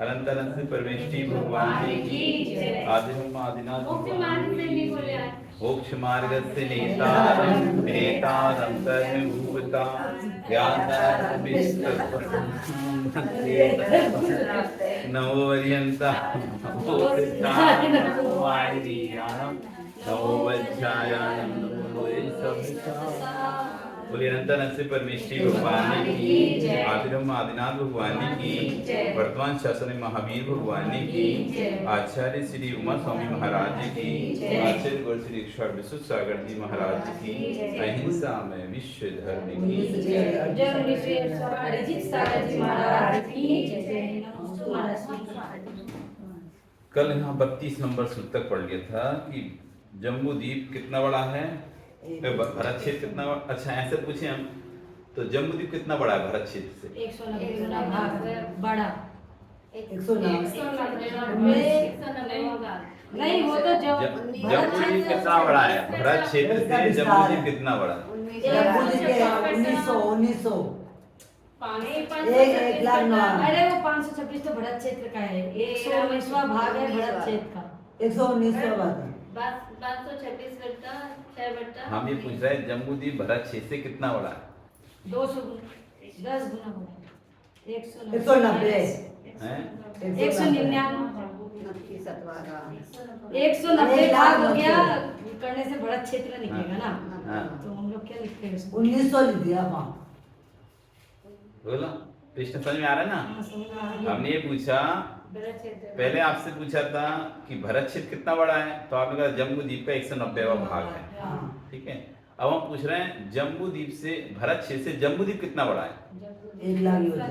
अनंतरन से परमेष्टि भगवान की आदिम आदिनाथ मोक्ष मार्ग से नेतारं नेतारं सर्वभूता ज्ञानदानं नवोर्यन्ता नवोवध्यायानं बोलिए अनंत से परमेष्टि भगवान की आदिम आदिनाथ भगवान की वर्तमान शासन महावीर भगवान की आचार्य श्री उमा स्वामी महाराज की आचार्य गुरु श्री ईश्वर विश्व सागर जी महाराज की अहिंसा में विश्व धर्म की। कल यहाँ 32 नंबर सूत्र तक पढ़ लिया था कि जम्बू द्वीप कितना बड़ा है, भारत क्षेत्र कितना बड़ा। अच्छा ऐसे पूछे हम तो जम्बू द्वीप कितना बड़ा है भारत क्षेत्र से? 190 गुना बड़ा। 190 नहीं वो तो जम्बू द्वीप कितना बड़ा है भारत क्षेत्र से? जम्बू द्वीप कितना बड़ा है? 1900 अरे वो 526 तो भरत क्षेत्र का है, 119वां भाग है भरत क्षेत्र का। 119वां भाग। 526 बटा 6 बटा। हम ये पूछ रहे हैं जम्बू द्वीप भारत क्षेत्र से कितना बड़ा है? 210 गुना बड़ा। 190 हैं? 190 भाग हो गया करने से भरत क्षेत्र निकलेगा ना। तो हम लोग क्या लिखते हैं उसको? 1900 लिख दिया। हाँ बोलो प्रश्न समझ में आ रहा है ना? हमने ये पूछा, पहले आपसे पूछा था कि भरत क्षेत्र कितना बड़ा है, तो आपने कहा जम्बू द्वीप का 190वां भाग है। ठीक है, अब हम पूछ रहे हैं जम्बू द्वीप से भरत क्षेत्र से जम्बू द्वीप कितना बड़ा है? 1 लाख ही होता है।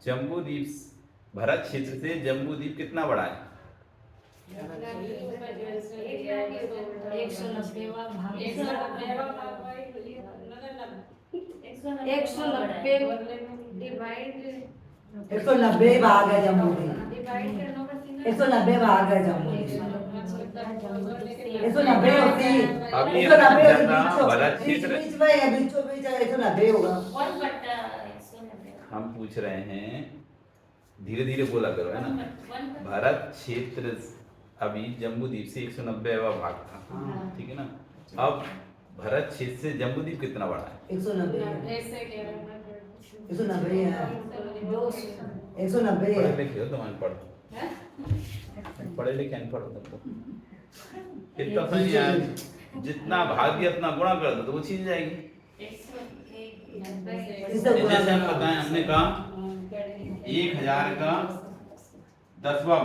जम्बू द्वीप भरत क्षेत्र से जम्बू द्वीप कितना बड़ा है? 190वां भाग। 190 भाग है जम्मू द्वीप। 190 भाग है जम्मू द्वीप। 190 होती है। अभी 190 भरत क्षेत्र बीच में या बीचों बीच 190 होगा। हम पूछ रहे हैं, धीरे धीरे बोला करो है ना। भारत क्षेत्र अभी जम्बू द्वीप से 190वां भाग था, ठीक है ना। अब भारत क्षेत्र से जम्बू द्वीप कितना बड़ा है? 190 है। 190 है। 190 पढ़े है। लिखे हो तुम अनपढ़, पढ़े लिखे अनपढ़ हो तुम तो इतना समझ यार, जितना भाग दिया उतना गुणा कर दो तो वो चीज जाएगी। जैसे हम बताएं, हमने कहा 1000 का 10वां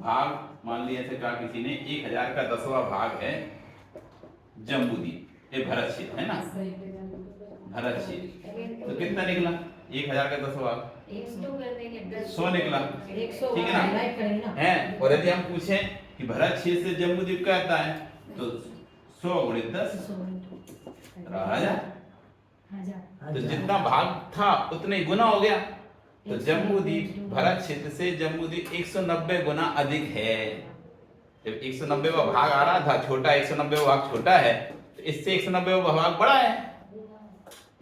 भाग मान लिया, ऐसे कहा किसी ने 1000 का 10वां भाग है जम्बू द्वीप, ये भरत क्षेत्र है ना। भरत क्षेत्र तो कितना निकला? 1000 का 10वां 100 निकला, ठीक है ना है। और यदि हम पूछें कि भरत क्षेत्र से जम्बू द्वीप का आता है तो 100 गुणित 10 1000। तो जितना भाग था उतने गुना हो गया। तो जम्बू द्वीप भरत क्षेत्र से जम्बू द्वीप 190 गुना अधिक है। जब 190वां भाग आ रहा था छोटा, 190वां भाग छोटा है, तो इससे 190वां भाग बड़ा है।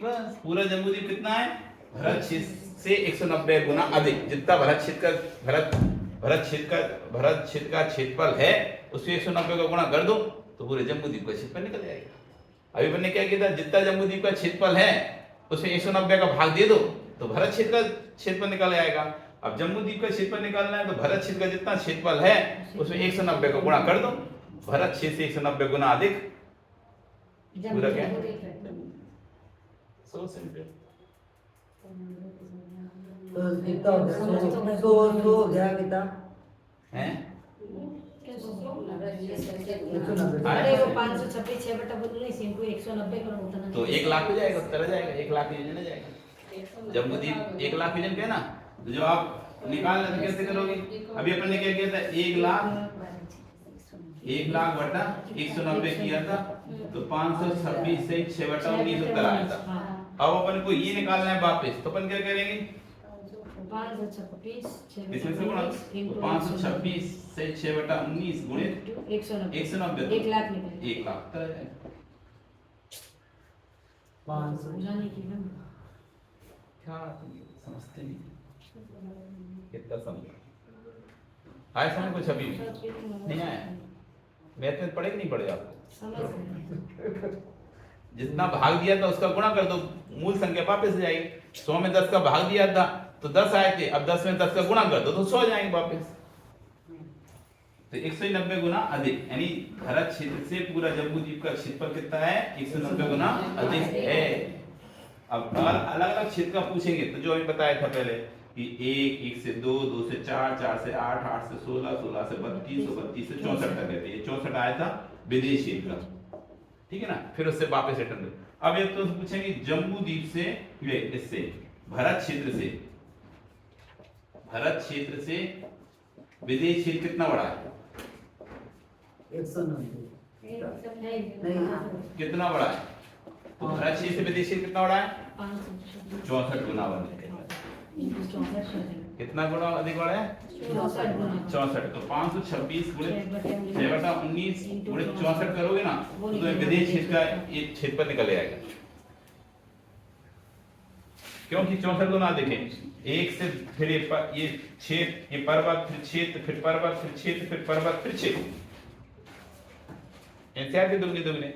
बस पूरा जम्बू द्वीप कितना है? भरत क्षेत्र से 190 गुना अधिक। जितना भरत क्षेत्र का क्षेत्रफल है उससे 190 का गुणा कर दो तो पूरे जम्बू द्वीप का क्षेत्रफल निकल जाएगा। अभी मैंने क्या किया था, जितना जम्बू द्वीप का क्षेत्रफल है उसमें 190 का भाग दे दो तो भरत क्षेत्र का क्षेत्रफल निकल आएगा। अब जम्बू द्वीप का क्षेत्रफल निकालना है तो भरत क्षेत्र का जितना क्षेत्रफल है उसमें 190 का गुणा कर दो, भरत क्षेत्र से 190 गुना अधिक पूरा क्या सो सिंपल। तो कितना हो गया? 100 हो गया कितना हैं? अरे वो 526 6 बटा बोलो नहीं सिंपल 190 करो उतना तो 1 लाख हो जाएगा, उत्तर आ जाएगा। 1 लाख यूजन हो जाएगा। जम्बू द्वीप 1 लाख यूजन का ना, तो जब आप निकालना तो कैसे करोगे? अभी अपन ने क्या किया था, 1 लाख बटा 190 किया था तो 526 से 6 बटा 19 उत्तर आया था। अब अपन को ये निकालना है वापस, तो अपन क्या करेंगे? 526 इसमें से गुणा 526 से 6/19 गुणित 190 190 1 लाख निकले 1 लाख तो आ जाएगा। 500 बुझाने की ना क्या समझते नहीं कितना समझ आया समझ कुछ अभी भी नहीं आया। मैथ में पढ़े कि नहीं पढ़े आपको? समझ गए। जितना भाग दिया था उसका गुणा कर दो, मूल संख्या वापस आ जाएगी। 100 में 10 का भाग दिया था तो 10 आए थे, अब 10 में 10 का गुणा कर दो तो 100 जाएंगे वापस। तो 190 गुना अधिक, यानी भरत क्षेत्र से पूरा जम्बूद्वीप का क्षेत्रफल कितना है? 190 गुना अधिक है। अब अगर अलग अलग क्षेत्र का पूछेंगे तो जो अभी बताया था पहले कि 1 से 2, 2 से 4, 4 से 8, 8 से 16, 16 से 32, 32 से 64 तक रहते हैं। 64 आया था विदेश क्षेत्र का, ठीक है ना। फिर उससे वापस रिटर्न दो। अब ये तो पूछेंगे जम्बूद्वीप से, ये इससे भरत क्षेत्र से विदेश क्षेत्र कितना बड़ा है? 190 नहीं कितना बड़ा है? तो भरत क्षेत्र से विदेश क्षेत्र कितना बड़ा है? 564 64 गुना बड़ा है। कितना गुना अधिक बड़ा है? 64। तो 526 गुणित 6/19 गुणित 64 करोगे ना तो विदेश क्षेत्र का ये क्षेत्रफल निकल आएगा। क्योंकि 64 गुना देखें, एक से फिर ये क्षेत्र, ये पर्वत, फिर क्षेत्र, फिर पर्वत, फिर क्षेत्र, फिर पर्वत, फिर क्षेत्र, ऐसे आते दुगने दुगने।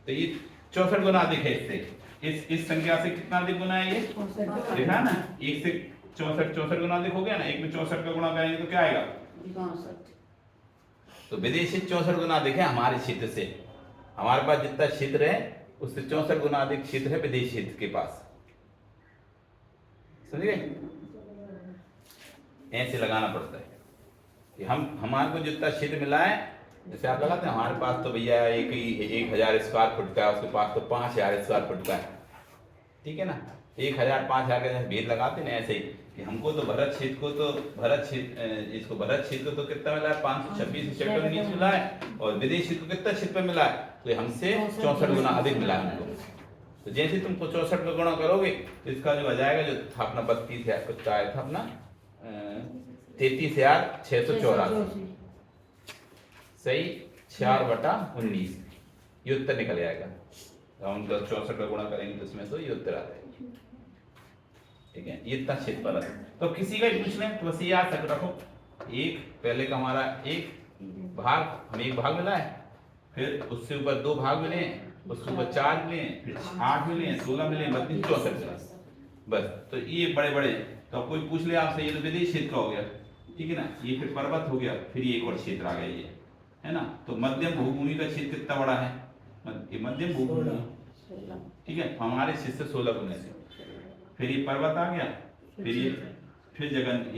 तो ये 64 गुना अधिक है इससे। इस संख्या से कितना अधिक गुना है ये? देखा ना, 1 से 64 गुना अधिक हो गया ना। 1 में 64 का गुणा करेंगे तो क्या आएगा? 62 तो विदेश से 64 गुना अधिक है हमारे क्षेत्र से। हमारे पास जितना क्षेत्र है उससे 64 गुना अधिक क्षेत्र है विदेश क्षेत्र के पास। समझ गए? ऐसे लगाना पड़ता है कि हमारे को जितना क्षेत्र मिला है, जैसे आप लगाते हैं हमारे पास तो भैया 1000 स्क्वायर फुट का है, उसके पास तो 5000 स्क्वायर फुट का है, ठीक है ना। 1000 5000 का जैसे भेद लगाते हैं ऐसे ही कि हमको तो भरत क्षेत्र को तो कितना मिला है? 526 से 19 मिला है, और विदेश क्षेत्र को कितना क्षेत्र मिला है? तो हमसे 64 गुना अधिक मिला है हमको। तो जैसे तुमको 64 का गुणा करोगे तो इसका जो आ जाएगा, जो था अपना 32,000 कुछ आया था अपना 33,684 सही 4/19 ये उत्तर निकल आएगा। हम 64 का गुणा करेंगे तो इसमें तो ये उत्तर आ जाएगा, ठीक है। ये इतना क्षेत्रफल है। तो किसी का भी पूछ लें तो बस ये याद रखो, एक पहले का हमारा एक भाग, हमें एक भाग मिला है, फिर उससे ऊपर 2 भाग मिले, उसके ऊपर 4 मिले, फिर 8 मिले, 16 मिले, 32, 64 मिले, बस। तो ये बड़े बड़े, तो कोई पूछ ले आपसे, ये तो विदेश क्षेत्र का हो गया, ठीक है ना। ये फिर पर्वत हो गया, फिर ये एक और क्षेत्र आ गया, ये है ना। तो मध्यम भूभूमि का क्षेत्र कितना बड़ा है? ये मध्यम भूभूमि, ठीक है। हमारे क्षेत्र से 16 गुना से, फिर ये पर्वत आ गया, फिर ये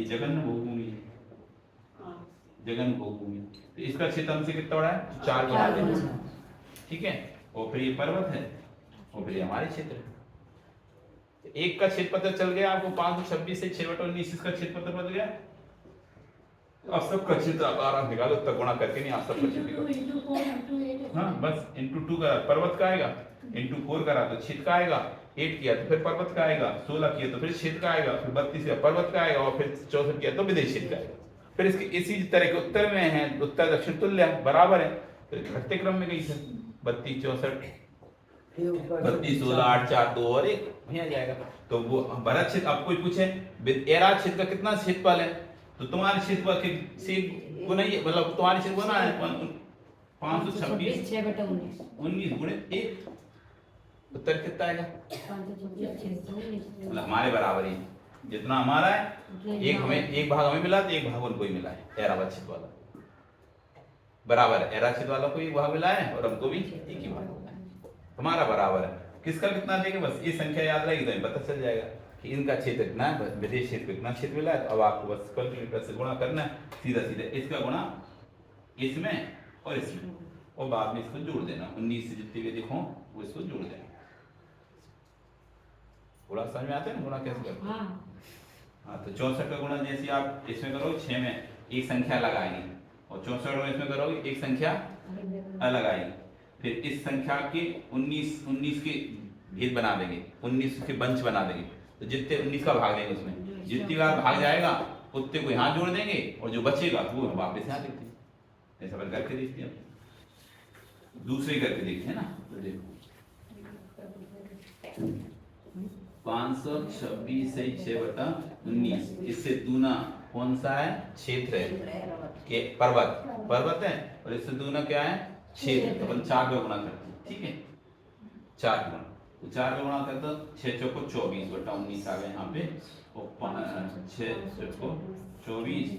जगन भूभूमि, जगन भूभूमि। तो इसका क्षेत्र हमसे कितना बड़ा है? 4 गुना, ठीक है। और फिर ये पर्वत है, और फिर ये हमारे क्षेत्र है। तो एक का क्षेत्र पता चल गया आपको, 526 से 6/19 इसका क्षेत्र पता चल गया। अब सबका क्षेत्र आप आराम निकालो, तब गुणा करके नहीं, आप सबका क्षेत्र निकालो। हाँ बस, इंटू 2 करा पर्वत का आएगा, इंटू 4 करा तो क्षेत्र का आएगा, 8 किया तो फिर पर्वत का आएगा, 16 किया तो फिर क्षेत्र का आएगा, फिर 32 किया पर्वत का आएगा, और फिर 64 किया तो विदेश क्षेत्र का आएगा। फिर इसके इसी तरह के उत्तर में है, उत्तर दक्षिण तुल्य बराबर है, फिर घटते क्रम में गई सर 32 64 32 16 8 4 2 और 1 वहीं आ जाएगा। तो वो भरत क्षेत्र, अब कोई पूछे एरा क्षेत्र का कितना क्षेत्रफल है, तो तुम्हारे क्षेत्रफल के से गुना, ये मतलब तुम्हारे क्षेत्र गुना है 526 6/19 गुणित 1, उत्तर कितना आएगा? 526 मतलब हमारे बराबर ही, जितना हमारा है एक भाग हमें मिला तो एक भाग उनको ही मिला है। एरावत क्षेत्र वाला बराबर है, एरा क्षेत्र वाला को एक भाग मिला है और हमको भी एक ही भाग मिला है, हमारा बराबर है। किसका कितना देंगे, बस ये संख्या याद रहेगी तो पता चल जाएगा कि इनका क्षेत्र इतना है, विदेश क्षेत्र को इतना क्षेत्र मिला है। तो अब आपको बस कैलकुलेटर से गुणा करना है, सीधा सीधा इसका गुणा इसमें और इसमें, और बाद में इसको जोड़ देना। 19 से जितने भी देखो वो इसको जोड़ देना। गुणा समझ में आता है ना, गुणा कैसे करते हैं? हाँ, तो 64 का गुणा जैसे आप इसमें करोगे 6 में एक संख्या लगाएंगे, और 64 में इसमें करोगे एक संख्या अलग आएगी। फिर इस संख्या के 19 के भेद बना देंगे, 19 के बंच बना देंगे, तो जितने 19 का भाग देंगे उसमें जितनी बार भाग जाएगा उतने को यहाँ जोड़ देंगे और जो बचेगा वो वापस यहाँ लिखते हैं। ऐसा अपन करके देखते हैं, दूसरे करके देखते हैं ना। तो देखो 526 से 6/19, इससे दूना कौन सा है? क्षेत्र है के पर्वत है, और इससे दूना क्या है? क्षेत्र। तो अपन 4 पे गुणा करते हैं, ठीक है, 4 गुणा, तो 4 पे गुणा करते 6 चौको 24/19 आ गए यहाँ पे, और 6 चौको 24,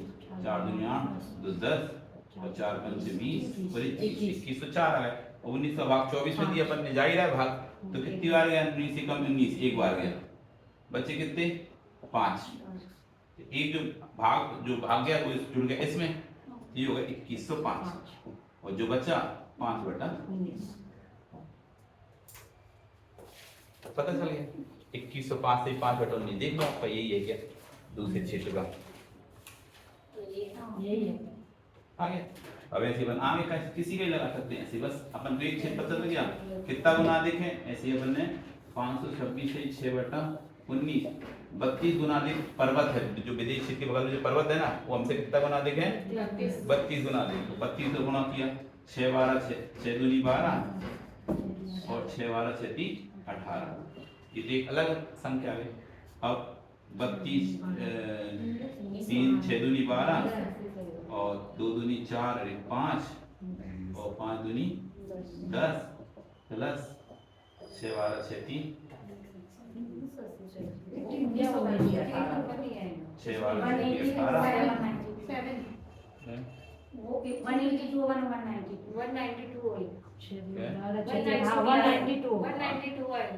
4 दूनी 8, 2 10, और 4 पंचे 20, और 21 तो 4 आ गए। 19 का भाग 24 में दिया अपन ने, जाहिर है भाग, तो कितनी बार गया? 19 से कम 19 एक बार गया, बच्चे कितने? 5। एक जो भाग गया वो जुड़ गया इसमें, ये होगा 2105, और जो बचा 5/19। पता चल गया 2105 से 5/19। देख लो आपका यही है क्या दूसरे क्षेत्र का? यही है आगे अब ऐसे अपन आगे का किसी का ही लगा सकते हैं ऐसे, बस अपन को एक क्षेत्र पता चल गया कितना गुना अधिक है। ऐसे अपन ने 526 से 6/19, 32 गुना अधिक पर्वत है, जो विदेश क्षेत्र के बगल में जो पर्वत है ना, वो हमसे कितना गुना अधिक है? 32 गुना अधिक। तो 32 से गुणा किया, 6 12 6 दूनी 12, और 6 12 6 3 18, ये तो एक अलग संख्या है। अब 32 3 6 दूनी 12, और 2 दूनी 4 और 1 5, और 5 दूनी 10, प्लस 6 12 6 3 6 12 18। वो 182 192 हुई। 192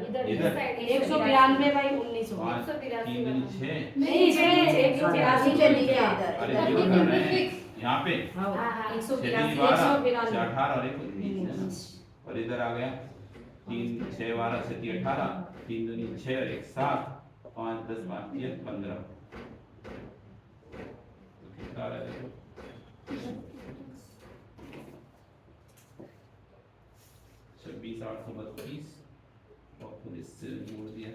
इधर इधर? 192 बाई 19 होगा। 3 दूनी 6, नहीं 182 नीचे नीचे इधर अरे ये बता रहे हैं यहाँ पे हाँ 6 182 12 192 18 और 1 19, और इधर आ गया 3 6 12 6 3 18, 3 दूनी 6 और 1 7, 5 10 5 3 15, कितना आ रहा है देखो 26 832, और फिर इससे जोड़ दिया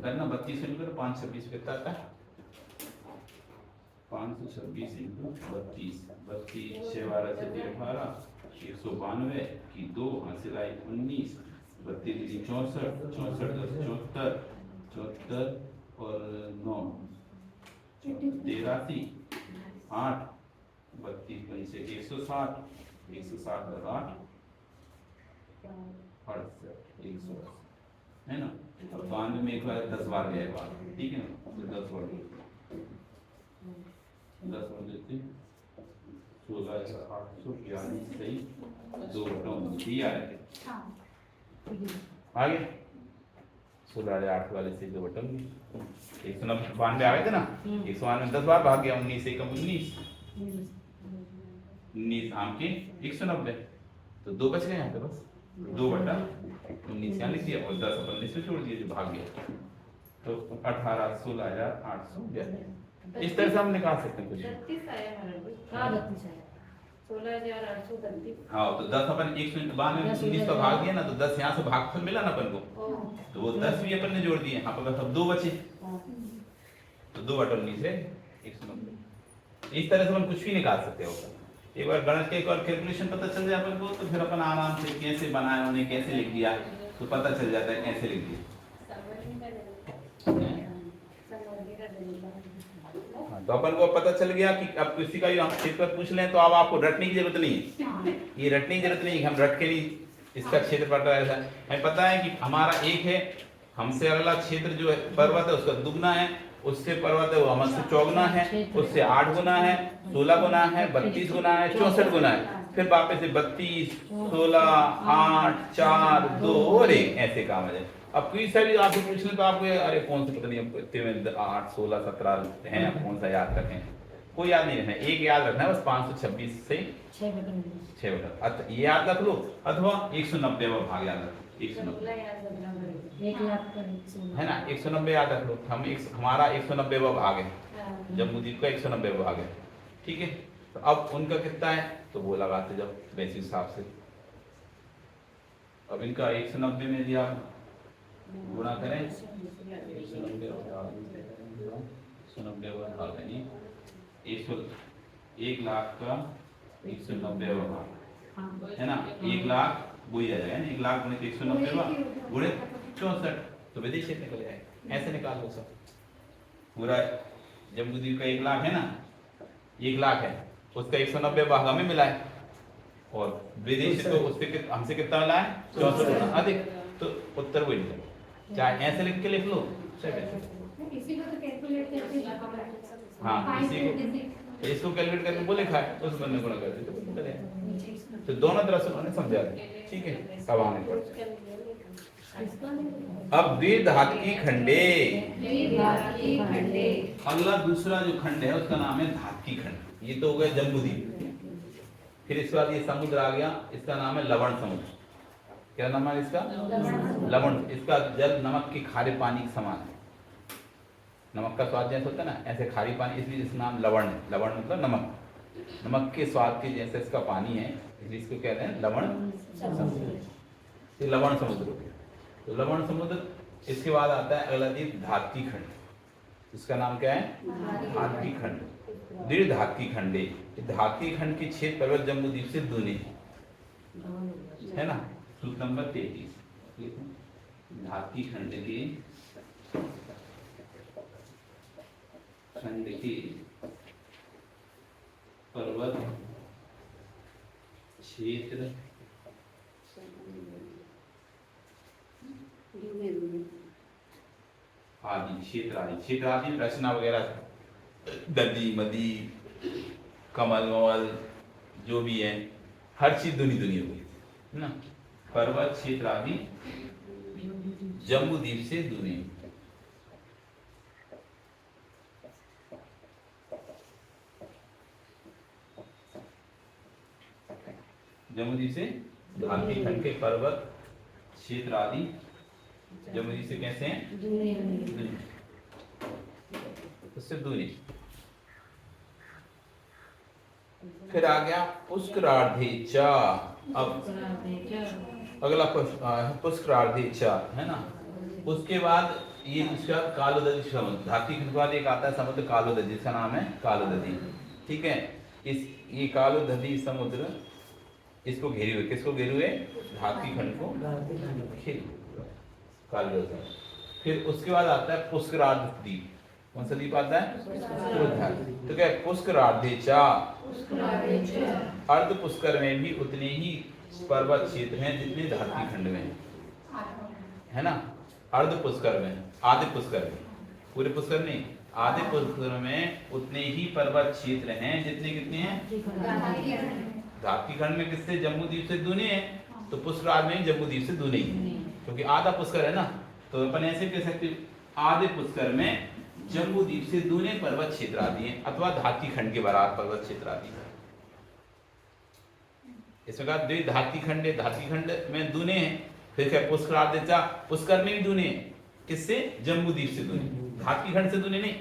करना 32 इंटू 5 26 कितना आता है? 526 इंटू 32, 32 6 12 6 3 18, 192 की 2 हासिल आई 19, 32 64 64 10 74 74 और 9 83 8, 32 कहीं से 160 160 और 8 68 180 है ना। अब 92 में एक बार 10 बार गया बार, ठीक है ना, तो 10 बार 10 बार देते 16,842 सही 2/19 दिया है आगे 16,842 से 2/19 192 आ गए थे ना। 192 10 बार भाग गया, 19 से कम 19 19 आम के 190, तो 2 बच गए यहाँ पे, बस 2/19 यहाँ लिख दिया, और 10 अपन ने इसमें छोड़ दिया जो भाग गया, तो 18 16,800 इस तरह से हम निकाल सकते हैं कुछ। 32 आया हमारा। हाँ 32 है 16,832। हाँ तो 10 अपन 192 में 19 का भाग दिया ना, तो 10 यहाँ से भागफल मिला ना अपन को, तो वो 10 भी अपन ने जोड़ दिए यहाँ पर, बस अब 2 बचे, तो 2/19 है 190। इस तरह से अपन कुछ भी निकाल सकते हो। एक बार गणित के एक और कैलकुलेशन पता चल जाए अपन को, तो फिर अपन आराम से कैसे बनाया उन्हें कैसे लिख दिया तो पता चल जाता है कैसे लिख दिया। तो अपन को पता चल गया कि अब किसी का भी हम क्षेत्र पूछ लें तो अब आपको रटने की जरूरत नहीं है, ये रटने की जरूरत नहीं है, हम रट के नहीं इसका क्षेत्र पता है। हमें पता है कि हमारा एक है, हमसे अगला क्षेत्र जो है पर्वत है उसका दुगना है, उससे पर्वत है वो हमसे चौगुना है, उससे 8 गुना है, 16 गुना है, 32 गुना है, 64 गुना है, फिर वापस से 32 16 8 4 2 और 1 ऐसे काम है। अब कोई सा भी आपसे पूछ लें तो आपको अरे कौन सा पता नहीं हमको इतने में 8 16 17 हैं, आप कौन सा याद रखें, कोई याद नहीं रखना, एक याद रखना है बस 526 से 6 ये याद रख लो, अथवा 190 भाग याद रखो, 190 है ना, 190 याद रख लो। हम हमारा 190 भाग है, जम्बूद्वीप का 190 भाग है, ठीक है। तो अब उनका कितना है तो वो लगाते जब वैसे हिसाब से। अब इनका 190 में दिया गुणा करें 190 भाग यानी 1 लाख का 190 भाग है ना। 1 लाख वही आ जाएगा 1 लाख गुणे 190 गुणे 64 तो विदेश निकल जाएगा। ऐसे निकाल लो सब पूरा। जम्बूद्वीप का 1 लाख है ना 1 लाख है उसका 190 भाग हमें मिला है और विदेशी तो उससे हमसे कितना मिला है 64 गुना अधिक। तो उत्तर वही निकला। चाहे ऐसे लिख के लिख लो इसी को तो कैलकुलेट करके हाँ इसी को इसको कैलकुलेट करके वो लिखा है उस बंदे गुणा कर देते तो दोनों तरह से उन्होंने समझा दिया। ठीक है अब आने पर अब द्विधात्की खंडे अगला दूसरा जो खंड है उसका नाम है धात्की खंड। ये तो हो गया जम्बूद्वीप। फिर इसके बाद ये समुद्र आ गया इसका नाम है लवण समुद्र। क्या नाम है इसका लवण। इसका जल नमक के खारे पानी के समान है। नमक का स्वाद जैसे होता है ना ऐसे खारी पानी इसलिए इसका नाम लवण है। लवण मतलब नमक नमक के स्वाद के जैसे इसका पानी है इसलिए इसको कहते हैं लवण समुद्र। ये लवण समुद्र हो गया। तो लवण समुद्र इसके बाद आता है अगला द्वीप धात्की खंड। इसका नाम क्या है धात्की खंड। दृढ़ धात्की खंडे। धात्की खंड के क्षेत्र पर्वत जम्बूद्वीप से दूने है ना। सूत्र नंबर 33 धात्की खंड के पर्वत क्षेत्र आदि क्षेत्र आदि रचना वगैरह ददी मदी कमल वमल जो भी है हर चीज दुनी दुनी हो गई है ना। पर्वत क्षेत्र आदि जम्बूद्वीप से दूरी। जम्बूद्वीप से धात्की खंड के पर्वत क्षेत्र आदि जम्बूद्वीप से कैसे हैं उससे दूरी। फिर आ गया पुष्करार्धे च। अब अगला पुष्करार्धे च है ना। उसके बाद ये इसका कालोदधी समुद्र। धात्की खंड के बाद एक आता है समुद्र कालोदधी जिसका नाम है कालोदधी। ठीक है इस ये कालोदधी समुद्र इसको घेरे हुए किसको घेरे हुए धात्की खंड को घेरे कालोदधी। फिर उसके बाद आता है पुष्करार्ध द्वीप। कौन सा द्वीप आता है तो क्या पुष्करार्धे चा। अर्ध पुष्कर में भी उतने ही पर्वत क्षेत्र हैं जितने धात्की खंड में है ना। अर्ध पुष्कर में आधे पुष्कर में पूरे पुष्कर नहीं आधे पुष्कर में उतने ही पर्वत क्षेत्र हैं जितने कितने हैं धात्की खंड में किससे जम्बूद्वीप से दूने हैं तो पुष्करार्ध में जम्बूद्वीप से दूने ही क्योंकि आधा पुष्कर है ना। तो अपन ऐसे कह सकते आधे पुष्कर में जम्बूद्वीप से दूने पर्वत क्षेत्र आदि हैं अथवा धात्की खंड के बराबर पर्वत क्षेत्र आदि है। इसमें कहा द्वि धात्की खंड में दूने हैं। फिर क्या पुष्करार्ध चा पुष्कर में भी दूने हैं किससे जम्बूद्वीप से दूने धात्की खंड से दूने नहीं।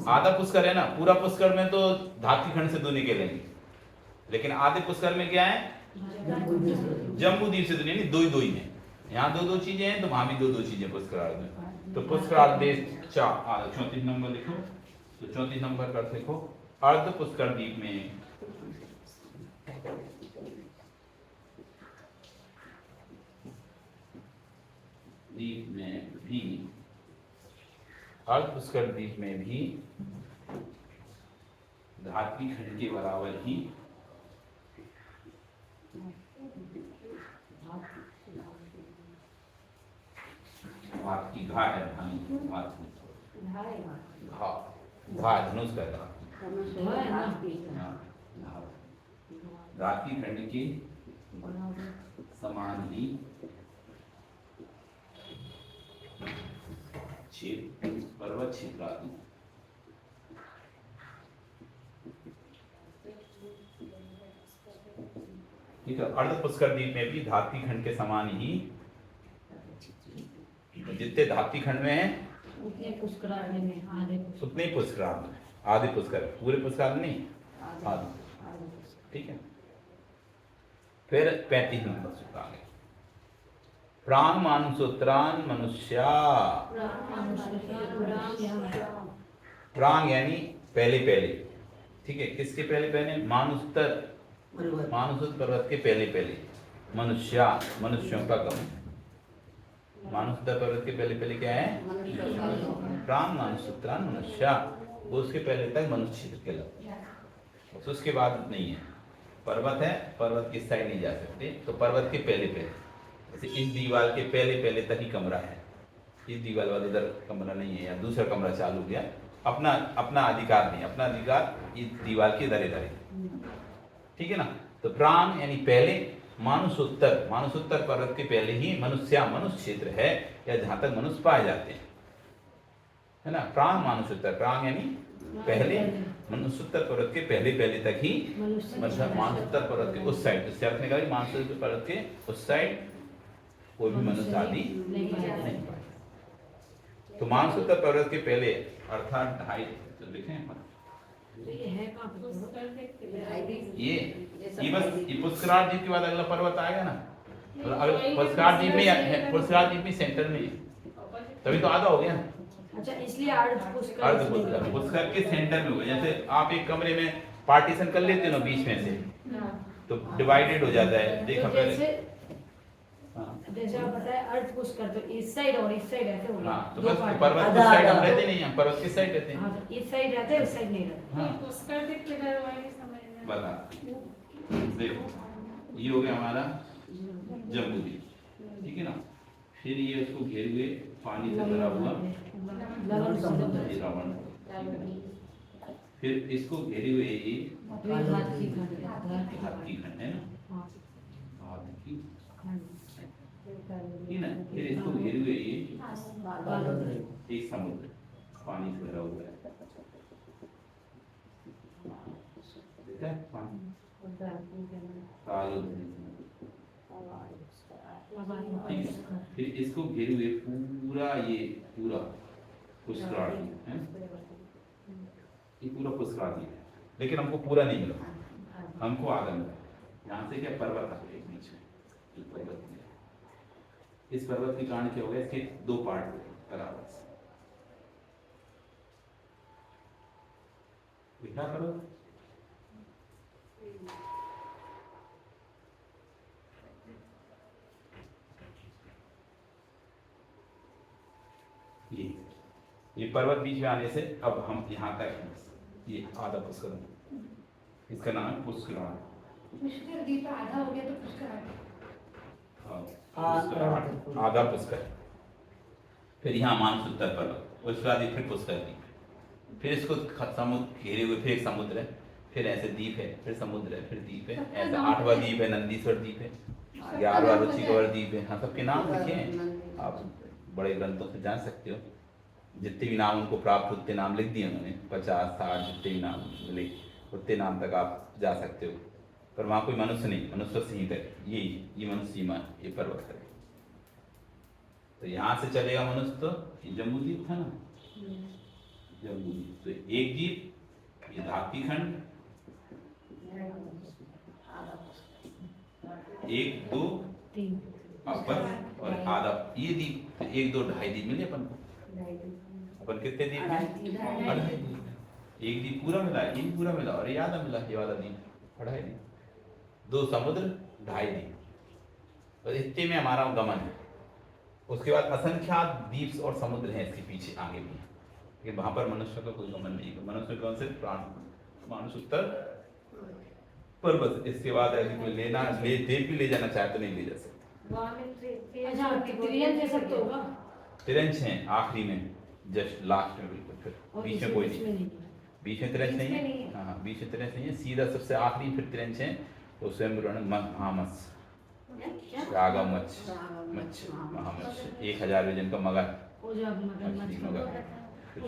आधा पुष्कर है ना पूरा पुष्कर में तो धात्की खंड से दूने के लेंगे लेकिन आधे पुष्कर में क्या है जम्बूद्वीप से दूने नहीं दो ही है। यहाँ दो चीजें हैं तो वहां भी दो चीजें पुष्करार्ध में। तो पुष्करार्ध 34 नंबर लिखो। तो 34 नंबर का लिखो अर्ध पुष्कर द्वीप में भी अर्ध पुष्कर द्वीप में भी धात्की खंड के बराबर ही धात्की घा है धनुष का धात्की खंड के समान ही पर्वत क्षेत्र आदि ठीक है। अर्ध पुष्कर द्वीप में भी धात्की खंड के समान ही जितने धात्की खंड में है उतने पुष्करार्ध में उतने ही पुष्करार्ध में आदि पुष्कर, पूरे पुष्कर नहीं, आदि, ठीक है। फिर 35 नंबर सूत्र आ गए, प्राण मानुषोत्रान मनुष्या। प्राण यानी पहले पहले, ठीक है, किसके पहले पहले, मानुस्तर, मानुसुत पर्वत के पहले पहले, मनुष्या मनुष्यों का गम। मानुस्तर पर्वत के पहले पहले क्या है, प्राण मानुषोत्रान मनुष्या, वो उसके पहले तक मनुष्य के लग, तो उसके बाद नहीं है। पर्वत है, पर्वत की साइड नहीं जा सकते, तो पर्वत के पहले पहले, जैसे इस दीवार के पहले पहले तक ही कमरा है, इस दीवार वाला इधर कमरा नहीं है, या दूसरा कमरा चालू गया, अपना अपना अधिकार नहीं, अपना अधिकार इस दीवार के इधर इधर है, ठीक है ना। तो प्राण यानी पहले, मानुषोत्तर, मानुषोत्तर पर्वत के पहले ही मनुष्या, मनुष्य क्षेत्र है, या जहां तक मनुष्य पाए जाते हैं, है ना। प्राण मानुषोत्तर, प्राण यानी पहले, मानुषोत्तर पर्वत के पहले पहले तक ही, मतलब मानुषोत्तर पर्वत के उस साइड, इससे अर्थ निकाली मानुषोत्तर पर्वत के उस साइड कोई भी मनुष्य आदि नहीं पाए। तो मानुषोत्तर पर्वत के पहले अर्थात 2.5, तो लिखे हैं ये बस, ये पुष्कराल द्वीप के बाद अगला पर्वत आएगा ना, तो अगला पुष्कराल द्वीप में है, पुष्कराल द्वीप में सेंटर में है, तभी तो आधा हो गया। अच्छा, इसलिए अर्ध पुष्कर, पुष्कर के सेंटर में हो, जैसे आप एक कमरे में पार्टीशन कर लेते हो ना बीच में से, तो डिवाइडेड हो जाता है, देखा पहले, जैसे आप बताए अर्ध पुष्कर, तो इस साइड और इस साइड ऐसे हो गया। हाँ, तो बस पर्वत की साइड हम रहते नहीं, हम पर्वत की साइड रहते हैं। हाँ, तो इस साइड रहते हैं, उस साइड नहीं रहते। हाँ, पुष्कर देख के डरवाएंगे समझ में। बता, देखो ये हो गया हमारा जम्बूद्वीप, ठीक है ना। फिर ये उसको घेरे हुए पानी से भरा हुआ ये रावण, फिर इसको घेरे हुए ये हाथी खंड है ना, हाथी ठीक ना। फिर इसको घेरे हुए ये एक समुद्र पानी से भरा हुआ है, देखा है पानी, ठीक है। फिर इसको घेरे हुए पूरा ये पूरा पुष्कराल है, ये पूरा पुष्कराल है, लेकिन हमको पूरा नहीं मिला, हमको आधा मिला। यहाँ से क्या पर्वत आ गए बीच में, एक पर्वत मिला। इस पर्वत के कारण क्या हो गया, इसके 2 पार्ट बराबर से दिखा पर्वत, ये पर्वत बीच में आने से अब हम यहाँ तक हैं, ये आधा पुष्कर, इसका नाम है पुष्कराल। पुष्कर द्वीप आधा हो गया तो पुष्कर आधा पुष्कर। फिर यहाँ मानसोत्तर पर्वत, उसके बाद फिर पुष्कर द्वीप, फिर इसको समुद्र घेरे हुए, फिर एक समुद्र है, फिर ऐसे द्वीप है, फिर समुद्र है, फिर द्वीप है, ऐसा 8वां द्वीप है नंदीश्वर द्वीप है, 11वां रुचिकवर द्वीप है। हाँ, सबके नाम लिखे हैं, आप बड़े ग्रंथों से जान सकते हो, जितने भी नाम उनको प्राप्त उतने नाम लिख दिए उन्होंने, 50-60 जितने भी नाम मिले उतने नाम तक आप जा सकते हो, पर वहाँ कोई मनुष्य नहीं, मनुष्य से ही तक ये मनुष्य सीमा, ये पर्वत है। तो यहाँ से चलेगा मनुष्य, तो ये जम्बूद्वीप था ना, जम्बूद्वीप, तो एक द्वीप, ये धात्ती खंड, 1, 2, 3 अपर और आधा ये द्वीप, 1, 2, 2.5 द्वीप मिले अपन कितने द्वीप हैं, 2.5 द्वीप। एक द्वीप पूरा मिला, ये भी पूरा मिला, और ये आधा मिला, ये वाला द्वीप 2.5 द्वीप, 2 समुद्र 2.5 द्वीप, और इतने में हमारा गमन है। उसके बाद असंख्यात द्वीप और समुद्र हैं इसके पीछे आगे भी, लेकिन वहां पर मनुष्य का कोई गमन नहीं है। मनुष्य कौन से प्राण मानुषोत्तर पर्वत, इसके बाद यदि कोई लेना ले देव भी ले जाना चाहे तो नहीं ले जा सकते। तिरंज हैं आखिरी में, जस्ट लास्ट में, बिल्कुल फिर बीच में कोई नहीं, बीच में तिरंज नहीं है। हाँ, बीच में तिरंज नहीं है, सीधा सबसे आखिरी फिर तिरंज है, तो स्वयं महामत्स्य, मत्स्य महामत्स्य, 1000 वजन का मगर,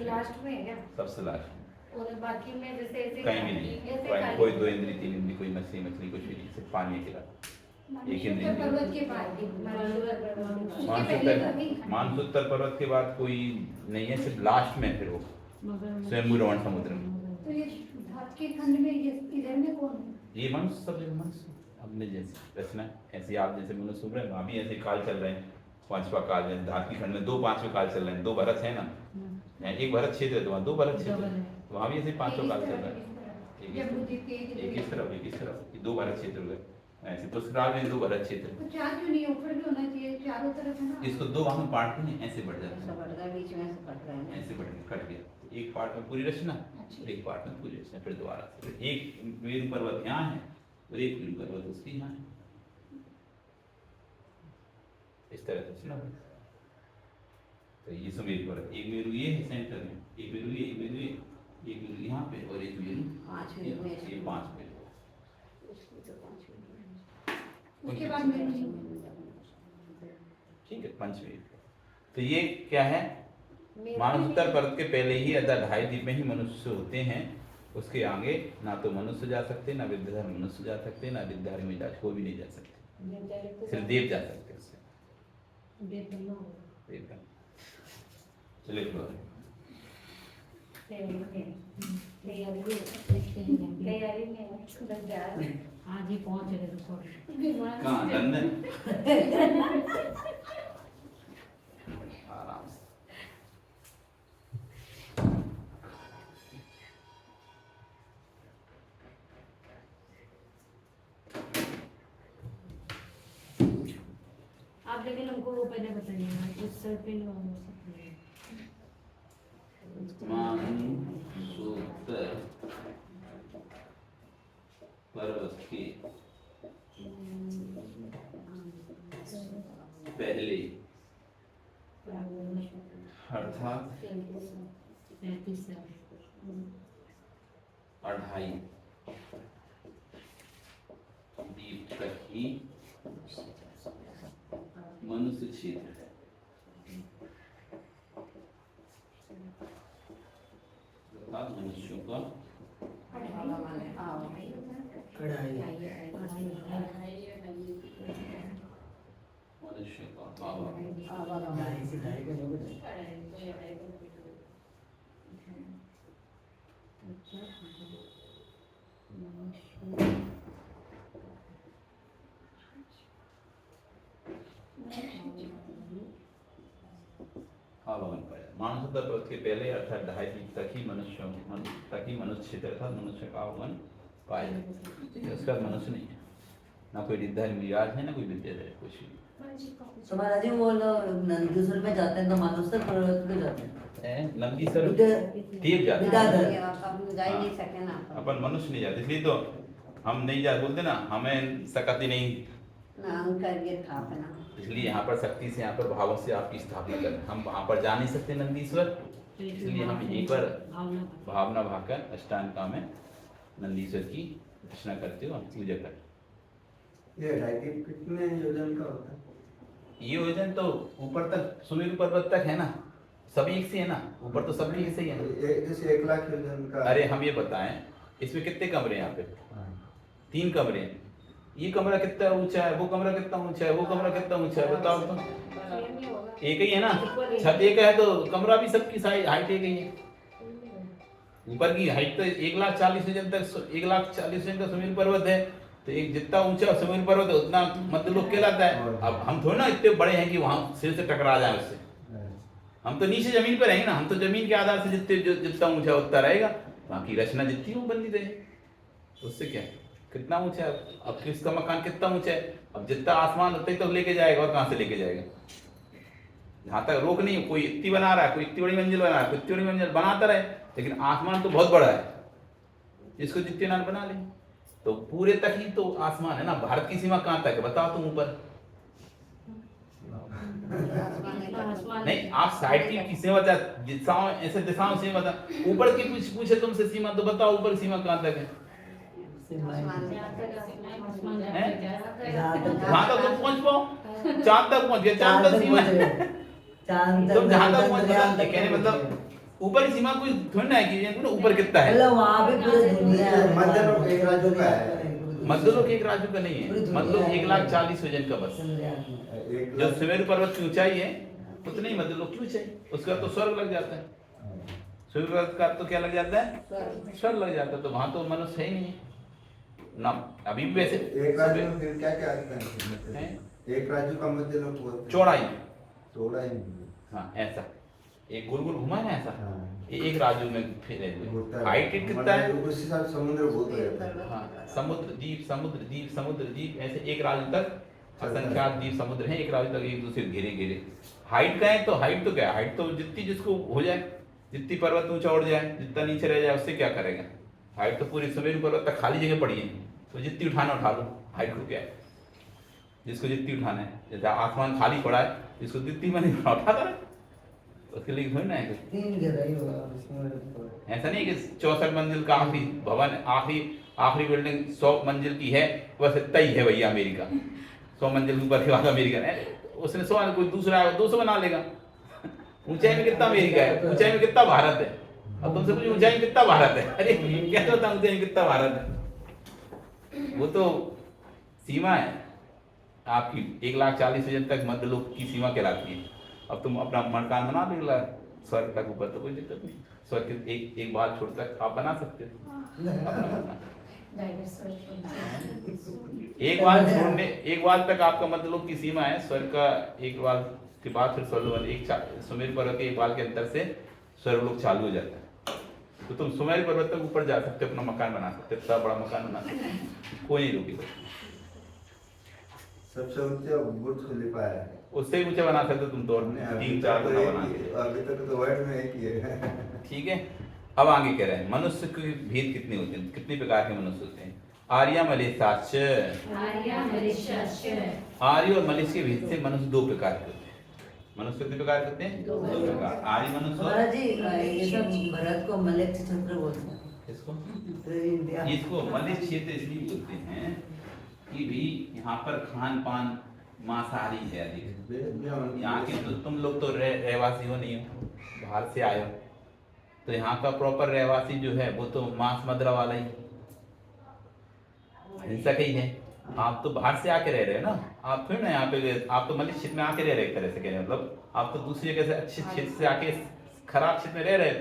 लास्ट में है क्या? सबसे लास्ट में, और बाकी में जैसे ऐसे कहीं भी नहीं, कोई 2 इंद्री 3 इंद्री, कोई मछली कुछ भी नहीं, सिर्फ पानी के बाद एक इंद्री। पर्वत के बाद मानसोत्तर पर्वत के बाद कोई नहीं है, सिर्फ लास्ट में फिर वो स्वयं समुद्र में तो ये धात के खंड में ये इधर में कौन है? ये मनुष्य, सब जगह मनुष्य अपने जैसे रचना ऐसे, आप जैसे मनुष्य उभरे वहाँ भी ऐसे काल चल रहे हैं। 5वां काल है धात की खंड में, 2 5वें काल चल रहे हैं, 2 भरत है ना, एक भरत क्षेत्र है तो वहाँ 2 भरत क्षेत्र है, तो वहाँ भी ऐसे 5वां काल चल रहा है। एक इस तरफ एक इस तरफ, 2 भरत क्षेत्र हो गए ऐसे। पुष्कराल में 2 भरत क्षेत्र, तो 4 क्यों नहीं, ऊपर भी होना चाहिए, चारों तरफ है ना। इसको 2 भाग में बांटते हैं, ऐसे बढ़ जाता ऐसा है, बढ़ गया, बीच में से कट रहा है। ऐसे बढ़ गया, कट गया। एक पार्ट में पूरी रचना, एक पार्ट में पूरी रचना, फिर दोबारा से एक मेरु पर्वत यहाँ है और एक मेरु पर्वत उसकी यहाँ है, इस तरह से सुना। तो ये सुमेरु पर्वत, एक मेरु ये है सेंटर में, एक मेरु ये, एक मेरु ये, एक मेरु यहाँ पे और एक मेरु 5 मिनट में ये 5 मेरु। उसके बाद में ठीक है, पंचमेरु। तो ये क्या है, मानवोत्तर पर्वत के पहले ही 2.5 में ही मनुष्य होते हैं, उसके आगे ना तो मनुष्य जा सकते, ना विद्याधर मनुष्य जा सकते, ना विद्याधर में कोई भी नहीं जा सकते, सिर्फ देव जा सकते उससे। देव का चलिए तैयारी में बस जा रहे हैं। आज ही पहुंच गए रिकॉर्ड। कहाँ लंदन, आराम से। आप लेकिन हमको वो पहले बताइएगा उस सर पे मानसोत्तर पर्वत के पहले अर्थात 2.5 दीप तक ही मनुष्य क्षेत्र है, अर्थात मनुष्यों का मनुष्य का मानसोत्तर पर्वत के पहले अर्थात 2.5 दीप तक ही मनुष्य क्षेत्र था, मनुष्य का आगमन पाया जाए। उसका मनुष्य नहीं है, ना कोई रिद्धारी मिराज है, ना कोई विद्याधर है, कुछ नहीं। तो महाराज जी वो लोग नंदीश्वर में जाते हैं तो मानसोत्तर पर्वत पे जाते हैं, नंदीश्वर देव जाते हैं, विद्याधर जा ही नहीं सकते ना अपन मनुष्य नहीं जाते, इसलिए तो हम नहीं जा बोलते ना, हमें सकती नहीं, ना हम करके था अपना। इसलिए यहाँ पर शक्ति से, यहाँ पर भावों से आपकी स्थापना करें। हम वहाँ पर जा नहीं सकते नंदीश्वर, इसलिए हम यहीं पर भावना भाकर अष्टांगिका में नंदीश्वर की रचना करते हो, हम पूजा करते। ये राइटिंग कितने योजन का होता है? ये योजन तो ऊपर तक सुमेरु पर्वत तक है ना, सभी एक से है ना, ऊपर तो सभी एक से ही है ना। जैसे 1 लाख योजन का। अरे हम ये बताएं, इसमें कितने कमरे हैं? यहाँ पे 3 कमरे हैं। ये कमरा कितना ऊंचा है, वो कमरा कितना ऊंचा है, वो कमरा कितना ऊंचा है, बताओ तो। एक ही है ना, छत एक है तो कमरा भी सबकी हाइट एक ही है। ऊपर की हाइट तो 1,40,000 तक, 1,40,000 का सुमेरु पर्वत है, तो एक जितना ऊंचा सुमेरु पर्वत है उतना मध्यलोक कहलाता है। अब हम थोड़ा ना इतने बड़े हैं कि वहां सिर से टकरा जाए उससे, हम तो नीचे जमीन पर रहेंगे ना, हम तो जमीन के आधार से जितना ऊंचा उतना रहेगा, बाकी रचना जितनी वो बनी रहे, उससे क्या है, कितना ऊंचा है। अब किसका मकान कितना ऊंचा है, अब जितना आसमान उतना ही तो लेके जाएगा, और कहां से लेके जाएगा। जहां तक रोक नहीं, कोई इतनी बना रहा है, कोई इतनी बड़ी मंजिल बना रहा है, कोई इतनी बड़ी मंजिल बनाता रहे, लेकिन आसमान तो बहुत बड़ा है, इसको जितने नाम बना ले तो पूरे तक ही तो आसमान है ना। भारत की सीमा कहां तक है बताओ तुम? ऊपर नहीं, आप साइड की सीमा बता, दिशाओं ऐसे दिशाओं से बता, ऊपर की पूछे तुमसे सीमा तो बताओ, ऊपर सीमा कहां तक है? जहां तक तुम पहुंच पाओ, चांद तक पहुंच गए, चांद तक सीमा है। तुम जहां तक पहुंच पाओ, कहने मतलब ऊपर की सीमा कोई थोड़ी ना है कि ऊपर कितना है। मतलब वहाँ पे पूरे दुनिया मध्यलोक एक राज्य का है, मध्यलोक एक राज्य का नहीं है, मध्यलोक 1,40,000 का बस। जो सुमेरु पर्वत की ऊंचाई है उतनी ही मध्यलोक की ऊंचाई, उसका तो स्वर्ग लग जाता है। सूर्य पर्वत का तो क्या लग जाता है, स्वर लग जाता है, तो वहां तो मनुष्य है ही नहीं ना। अभी भी वैसे एक राज्य में फिर क्या क्या आता है? हैं? एक राज्य का मध्य लोग बोलते हैं। चौड़ाई, चौड़ा ही हाँ ऐसा एक गोल गोल घुमा है ना ऐसा, हाँ। ये एक राजू में फिर होता है। हाइट कितना है, मतलब उसी साथ समुद्र बहुत रहता है। हाँ समुद्र द्वीप समुद्र द्वीप समुद्र द्वीप ऐसे एक राजू तक असंख्यात द्वीप समुद्र हैं, एक राजू तक एक दूसरे घेरे घेरे। हाइट का है तो हाइट तो क्या है, हाइट तो जितनी जिसको हो जाए, जितनी पर्वत ऊंचा उड़ जाए, जितना नीचे रह जाए उससे क्या करेगा। हाइट तो पूरी सुमेरु पर्वत तक खाली जगह पड़ी है, तो जितनी उठाना उठा लो, हाइट को क्या है, जिसको जितनी उठाना है। जैसे आसमान खाली पड़ा है, जिसको जितनी मैंने उठाता है उसके लिए थोड़ी ना है कुछ। 3 गहराई होगा उसमें। ऐसा नहीं कि 64 मंजिल का आखिरी भवन, आखिरी बिल्डिंग 100 मंजिल की है, बस इतना ही है भैया अमेरिका, 100 मंजिल के ऊपर के बाद अमेरिका है। उसने सवाल कोई दूसरा है 200 बना लेगा। ऊंचाई में कितना अमेरिका है, ऊंचाई में कितना भारत है, अब तुमसे पूछो ऊंचाई में कितना भारत है, अरे क्या होता ऊंचाई में कितना भारत है, वो तो सीमा है आपकी 1,40,000 तक मध्य लोक की सीमा कहलाती है। अब तुम अपना मकान बना लो स्वर्ग तक ऊपर, तो कोई दिक्कत नहीं, स्वर्ग के एक बार छोड़ तक आप बना सकते हो अपना। एक बार छोड़ने, एक बार तक आपका मध्य लोक की सीमा है, स्वर्ग का एक बार के बाद फिर स्वर्गलोक, एक सुमेरु पर्वत के एक बार के अंतर से स्वर्गलोक चालू हो जाता है। तो तुम सुमेरु पर्वत तक ऊपर जा सकते हो, अपना मकान बना सकते हो, इतना बड़ा मकान बना सकते हो, कोई नहीं रोकेगा। सबसे ऊंचा बुर्ज खलीफा है। उससे ही ऊंचा बना सकते हो तुम तो, और 3-4 गुना बना सकते हो। अभी तक तो वर्ल्ड में एक ही है। ठीक है, अब आगे कह रहे हैं मनुष्य के भेद कितने होते हैं, कितने प्रकार के मनुष्य होते हैं। आर्य मलेशाच, आर्य और मलेश के भेद से मनुष्य 2 प्रकार के होते हैं। मनुष्य कितने प्रकार के होते हैं, 2 प्रकार। आर्य मनुष्य, महाराज जी ये सब भरत को मलेच्छ क्षेत्र बोलते हैं। इसको तो इंडिया इसको मलेश क्षेत्र इसलिए बोलते हैं कि भी यहाँ पर खान पान मांसाहारी है अधिक। यहाँ के तो तुम लोग तो रहवासी हो नहीं हो, बाहर से आए हो, तो यहाँ का प्रॉपर रहवासी जो है वो तो मांस मदिरा वाला ही हिंसक ही है। आप तो बाहर से आके रह रहे हो ना, आप फिर ना यहाँ पे, आप तो मलिक क्षेत्र में आके रह रहे एक तरह से कह रहे हैं, मतलब आप तो दूसरी जगह से अच्छे क्षेत्र से आके खराब क्षेत्र में रह रहे हो,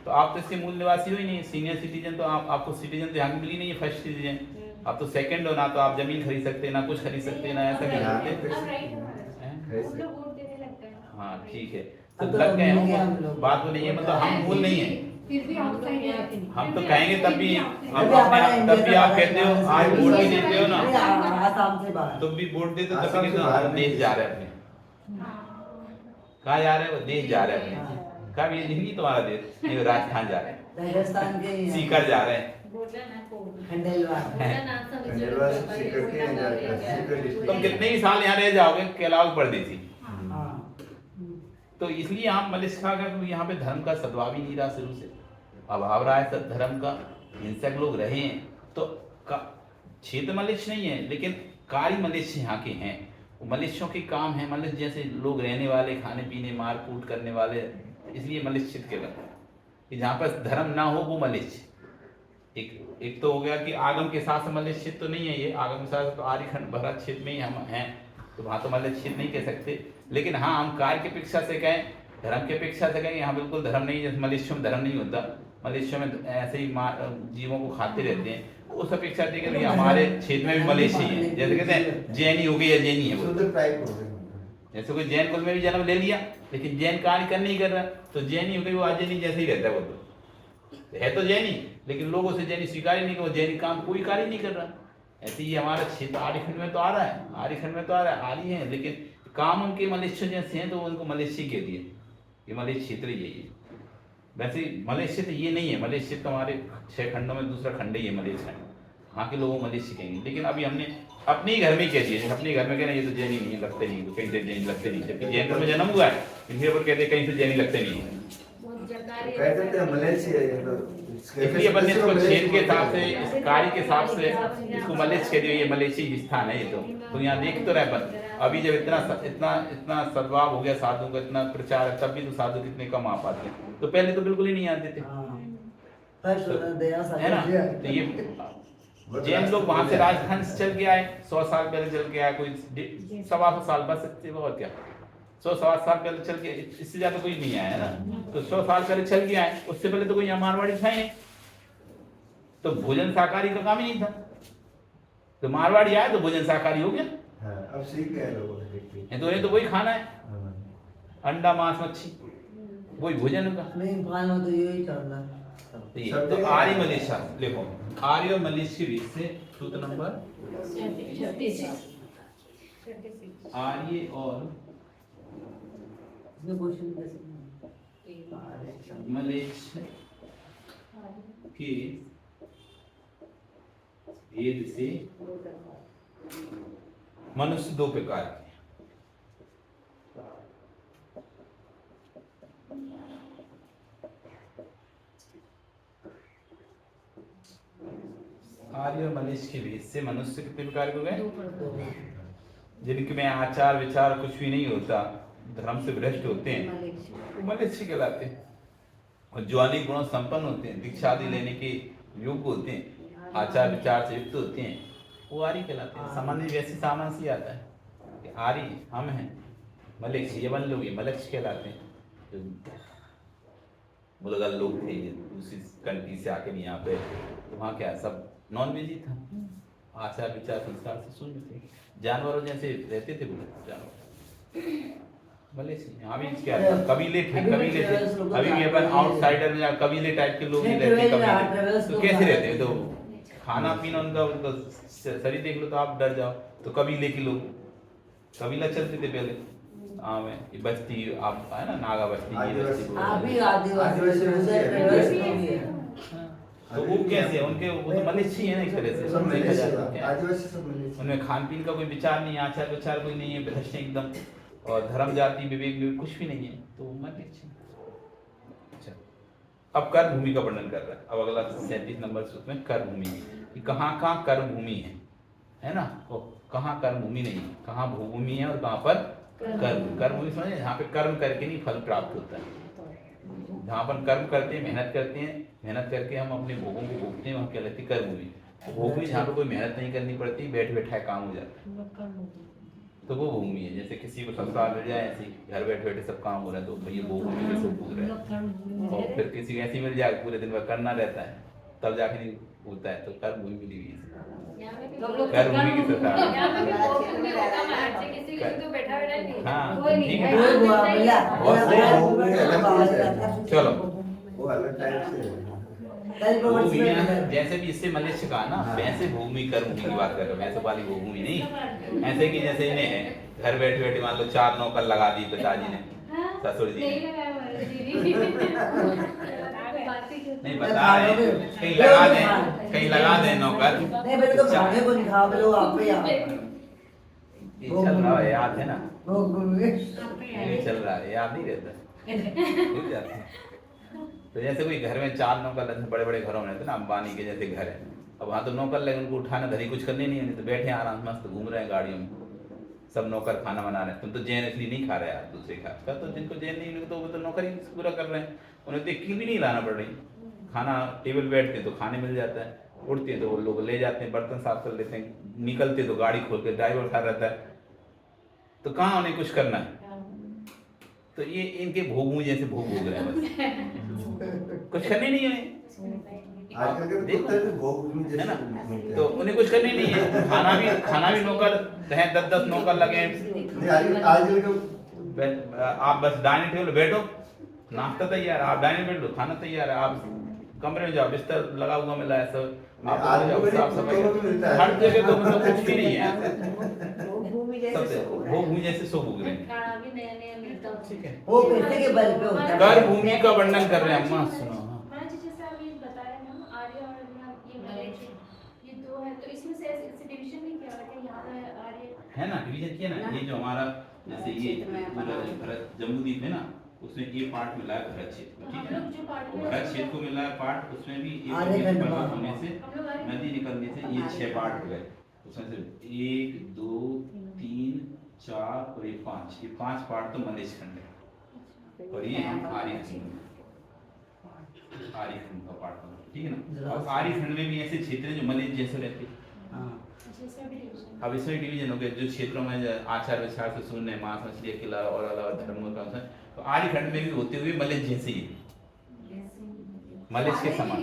तो आप तो इसके मूल निवासी हो ही नहीं। सीनियर सिटीजन तो आपको सिटीजन तो यहाँ की मिली नहीं है, फर्स्ट सिटीजन आप तो सेकंड हो ना, तो आप जमीन खरीद सकते ना कुछ खरीद सकते ना, ऐसा कर सकते। हाँ ठीक है, तो लग गए हम, बात वो नहीं है, मतलब हम भूल नहीं है, फिर भी हम कहेंगे हम तो कहेंगे तब भी आप कहते हो आज वोट भी देते हो ना, आसाम से बाहर तुम भी वोट देते हो, तब भी कहते देश जा रहे हैं अपने, कहाँ जा रहे हैं, वो देश जा रहे हैं अपने, कहाँ ये नहीं तुम्हारा देश, नहीं राजस्थान जा रहे हैं, राजस्थान के सीकर जा रहे हैं, खंडेलवाल तुम कितने ही साल यहाँ रह जाओगे, कहलाओगे परदेसी। तो इसलिए हम मलिष्ठ खा कर, यहाँ पे धर्म का सद्भाव ही नहीं रहा, शुरू से अभाव रहा है धर्म का, हिंसक लोग रहे हैं, तो क्षेत्र मलिष्ठ नहीं है लेकिन कार्य मलिष्ठ यहाँ के हैं। मलिष्ठों के काम है, मलिष्ठ जैसे लोग रहने वाले, खाने पीने मार कूट करने वाले, इसलिए मलिष्ठ क्षेत्र कहलाता है कि जहाँ पर धर्म ना हो वो मलिष्ठ। एक तो हो गया कि आगम के साथ मलिष्ठ क्षेत्र तो नहीं है ये, आगम के साथ तो आर्यखंड भरत क्षेत्र में ही हम हैं, तो वहाँ तो मलिष्ठ क्षेत्र नहीं कह सकते, लेकिन हाँ हम कार्य की अपेक्षा से कहें, धर्म की अपेक्षा से कहें, यहाँ बिल्कुल धर्म नहीं है, मलेशिया में धर्म नहीं होता, मलेशिया में ऐसे ही जीवों को खाते रहते हैं, उस अपेक्षा से कि हमारे क्षेत्र में भी मलेशिया है, जैसे कहते हैं जैनी हो गई या जैनी है वो, जैसे कोई जैन कुल में भी जन्म ले लिया लेकिन जैन कार्य कर नहीं कर रहा, तो जैनी हो गई, वो अजैनी जैसे ही रहता है, वो तो है तो जैनी, लेकिन लोगों से जैनी स्वीकार ही नहीं, वो जैनी काम कोई कार्य नहीं कर रहा। ऐसे ही हमारा क्षेत्र आर्यखंड में तो आ रहा है, आर्यखंड में तो आ रहा है, आर्य है, लेकिन काम उनके मलेशिया जैसे हैं, तो उनको मलेशिया कह दिए, ये मलेशिया क्षेत्र यही है। वैसे मलेशिया क्षेत्र ये नहीं है, मलेशिया क्षेत्र हमारे 6 खंडों में दूसरा खंड ही है मलेशिया खंड, वहाँ के लोगों को मलेशिया कहेंगे, लेकिन अभी हमने अपने ही घर में कह दिए, अपने घर में कहना ये तो जैनी नहीं लगते नहीं, तो कहीं से जैनी लगते नहीं, जबकि जैन धर्म में जन्म हुआ है, इनके ऊपर कहते कहीं से जैनी लगते नहीं है। इसलिए अपन ने इसको क्षेत्र के हिसाब से, इस कार्य के हिसाब से इसको मलेशिया कह दिया, ये मलेशिया स्थान है ये तो यहाँ देख तो रहे अपन, अभी जब इतना सद्भाव हो गया साधु का, इतना प्रचार है, तब भी तो साधु कितने कम आ पाते हैं, तो पहले तो बिल्कुल ही नहीं आते थे, है ना। तो ये जैन लोग वहां से राजस्थान से चल के आए, 100 साल पहले चल के आया, कोई 125 साल, बस और क्या 100-125 साल पहले चल के, इससे ज्यादा कोई नहीं आया है ना। तो 100 साल पहले चल गया है, उससे पहले तो कोई यहाँ मारवाड़ी था ही नहीं, तो भोजन शाकाहारी का काम ही नहीं था। तो मारवाड़ी आया तो भोजन शाकाहारी हो गया। हाँ, अब सीख गए लोग देखते। तो ये तो वही खाना है, हाँ। अंडा मांस मच्छी, वही भोजन का। नहीं इम्फाल में तो यही चल रहा है। तो आर्य मलेशिया देखो, आर्य और मलेशिया बीच से सूत्र नंबर आर्य और इसमें क्वेश्चन कैसे मलेशिया के भेद से मनुष्य दो प्रकार के, आर्य और मलेशिया के भेद से मनुष्य कितने प्रकार के हो गए? जिनके में आचार विचार कुछ भी नहीं होता, धर्म से भ्रष्ट होते हैं, वो मलेच्छी कहलाते हैं। और जो अनेक गुणों संपन्न होते हैं, दीक्षा आदि लेने के योग्य होते हैं, आचार विचार से युक्त होते हैं, वो आर्य कहलाते हैं। सामान्य वैसे सामान से आता है कि आर्य हम हैं, मलेच्छी ये बन लोग मलेच्छ कहलाते हैं। जो मुलगल लोग थे दूसरी कंट्री से आके यहाँ पे, तो वहाँ क्या सब नॉन वेज ही था, आचार विचार संस्कार से शून्य थे, जानवरों जैसे रहते थे वो जानवर। मलेशिया यहाँ भी क्या था, कबीले थे, कबीले थे। अभी भी अपन आउटसाइडर में कबीले टाइप के लोग ही रहते हैं, कबीले तो कैसे रहते हैं? तो खाना पीना उनका शरीर देख लो तो आप डर जाओ। तो कबीले के लोग, कबीला चलते थे पहले। हाँ में ये बस्ती आप है ना, नागा बस्ती ये बस्ती अभी आदिवासी तो वो कैसे उनके, वो तो मलेच्छी है ना एक तरह से, सब देखा जाए तो मलेशिया, क्या। आदिवासी सब मलेशिया। उनमें खान पीन का कोई विचार नहीं है, आचार विचार कोई नहीं है, भ्रष्ट है एकदम, और धर्म जाति विवेक विवेक कुछ भी नहीं है, तो मलेच्छी। अच्छा, अब कर्म भूमि का वर्णन कर रहा है। अब अगला 37 नंबर सूत्र में कर्म भूमि कि कहाँ कहाँ कर्म भूमि है ना, और कहाँ कर्म भूमि नहीं है, कहाँ भूमि है और कहाँ पर कर्म भूमि। समझे, यहाँ पे कर्म करके नहीं फल प्राप्त होता है। जहाँ अपन कर्म करते हैं, मेहनत करते हैं, मेहनत करके हम अपने भोगों को भोगते हैं, वहाँ क्या रहती है कर्म भूमि। भोग भी जहाँ पे कोई मेहनत नहीं करनी पड़ती, बैठ बैठा काम हो जाता है, तो वो भूमि है। जैसे किसी को ससुराल मिल जाए, ऐसे घर बैठे बैठे सब काम हो रहा है, तो भैया वो भूमि में सब भोग रहे हैं। और फिर किसी को ऐसी मिल जाए पूरे दिन भर करना रहता है, तब जाके नहीं होता है, तो कर्म भूमि मिली हुई है। कर्म भूमि की सरकार। हाँ ठीक है, चलो वो अलग टाइप से है। भूमि जैसे भी इससे मलेच्छ कहा ना, वैसे भूमि कर्म भूमि की बात कर रहे हो, वैसे वाली वो भूमि नहीं। ऐसे कि जैसे इन्हें है घर बैठे बैठे मान लो 4 नौकर लगा दी पिताजी ने, ससुर जी ने, नहीं बता रहे, कहीं लगा दे नौकर। नहीं बेटे तो खाने को नहीं खाओ, लोग आप ही आओ। ये चल रहा है, याद है ना, भूमि ये चल रहा है, याद नहीं रहता, भूल जाते हैं। तो जैसे कोई घर में 4 नौकर रहते, बड़े बड़े घरों में रहते ना, अंबानी के जैसे घर है, अब वहाँ तो नौकर लगे, उनको उठाना धरी कुछ करने नहीं है, तो बैठे आराम मस्त घूम रहे हैं गाड़ियों में, सब नौकर खाना बना रहे हैं। तुम तो जैन इसलिए नहीं खा रहे यार, दूसरे खा का, तो जिनको जैन नहीं उनको तो वो तो नौकरी पूरा कर रहे हैं, उन्हें तो एक भी नहीं लाना पड़ रही, खाना टेबल बैठते तो खाने मिल जाता है, उठते तो वो लोग ले जाते हैं, बर्तन साफ कर लेते हैं, निकलते तो गाड़ी खोल के ड्राइवर खा रहता है, तो कहाँ उन्हें कुछ करना है। तो ये इनके भोग जैसे भोग भोग रहे हैं, बस कुछ करने नहीं है। आजकल के कुत्ते भी भोग में है जैसे ना, मिलते हैं। तो उन्हें कुछ करने नहीं है, खाना भी नौकर हैं, 10-10 नौकर लगे हैं। नहीं, आजकल के आप बस डाइनिंग टेबल बैठो, नाश्ता तैयार, आप डाइनिंग बैठ लो, खाना तैयार है, आप कमरे में जाओ, बिस्तर लगा हुआ मिला है सब, आप जाओ, साफ सफाई हर जगह, तो मतलब कुछ भी नहीं है। सबसे वो भूमि जैसे सो भोग रहे हैं, ठीक है। वो पैसे के बल पे होता है। कर भूमि का वर्णन कर रहे हैं, अम्मा सुनो। है ना, डिवीजन किया ना, ये जो हमारा जैसे ये पूरा भरत जम्बूद्वीप है ना, उसमें ये पार्ट मिला है भरत क्षेत्र में, ठीक है ना, भरत क्षेत्र को मिला है पार्ट, उसमें भी पर्वत होने से, नदी निकलने से ये 6 पार्ट हो गए। उसमें से 1 2 3 4 और ये 5, ये 5 पार्ट तो मलेच्छ खंड है, और ये आर्य खंड का पार्ट, ठीक है ना। और आर्य खंड में भी ऐसे क्षेत्र हैं जो मलेच्छ जैसे रहते हैं। अब इसमें डिवीजन हो गया, जो क्षेत्रों में आचार विचार से शून्य, मांस मछली के अलावा और अलग धर्मों का तो आर्यखंड में भी होते हुए मलेश जैसे ही, मलेश के समान।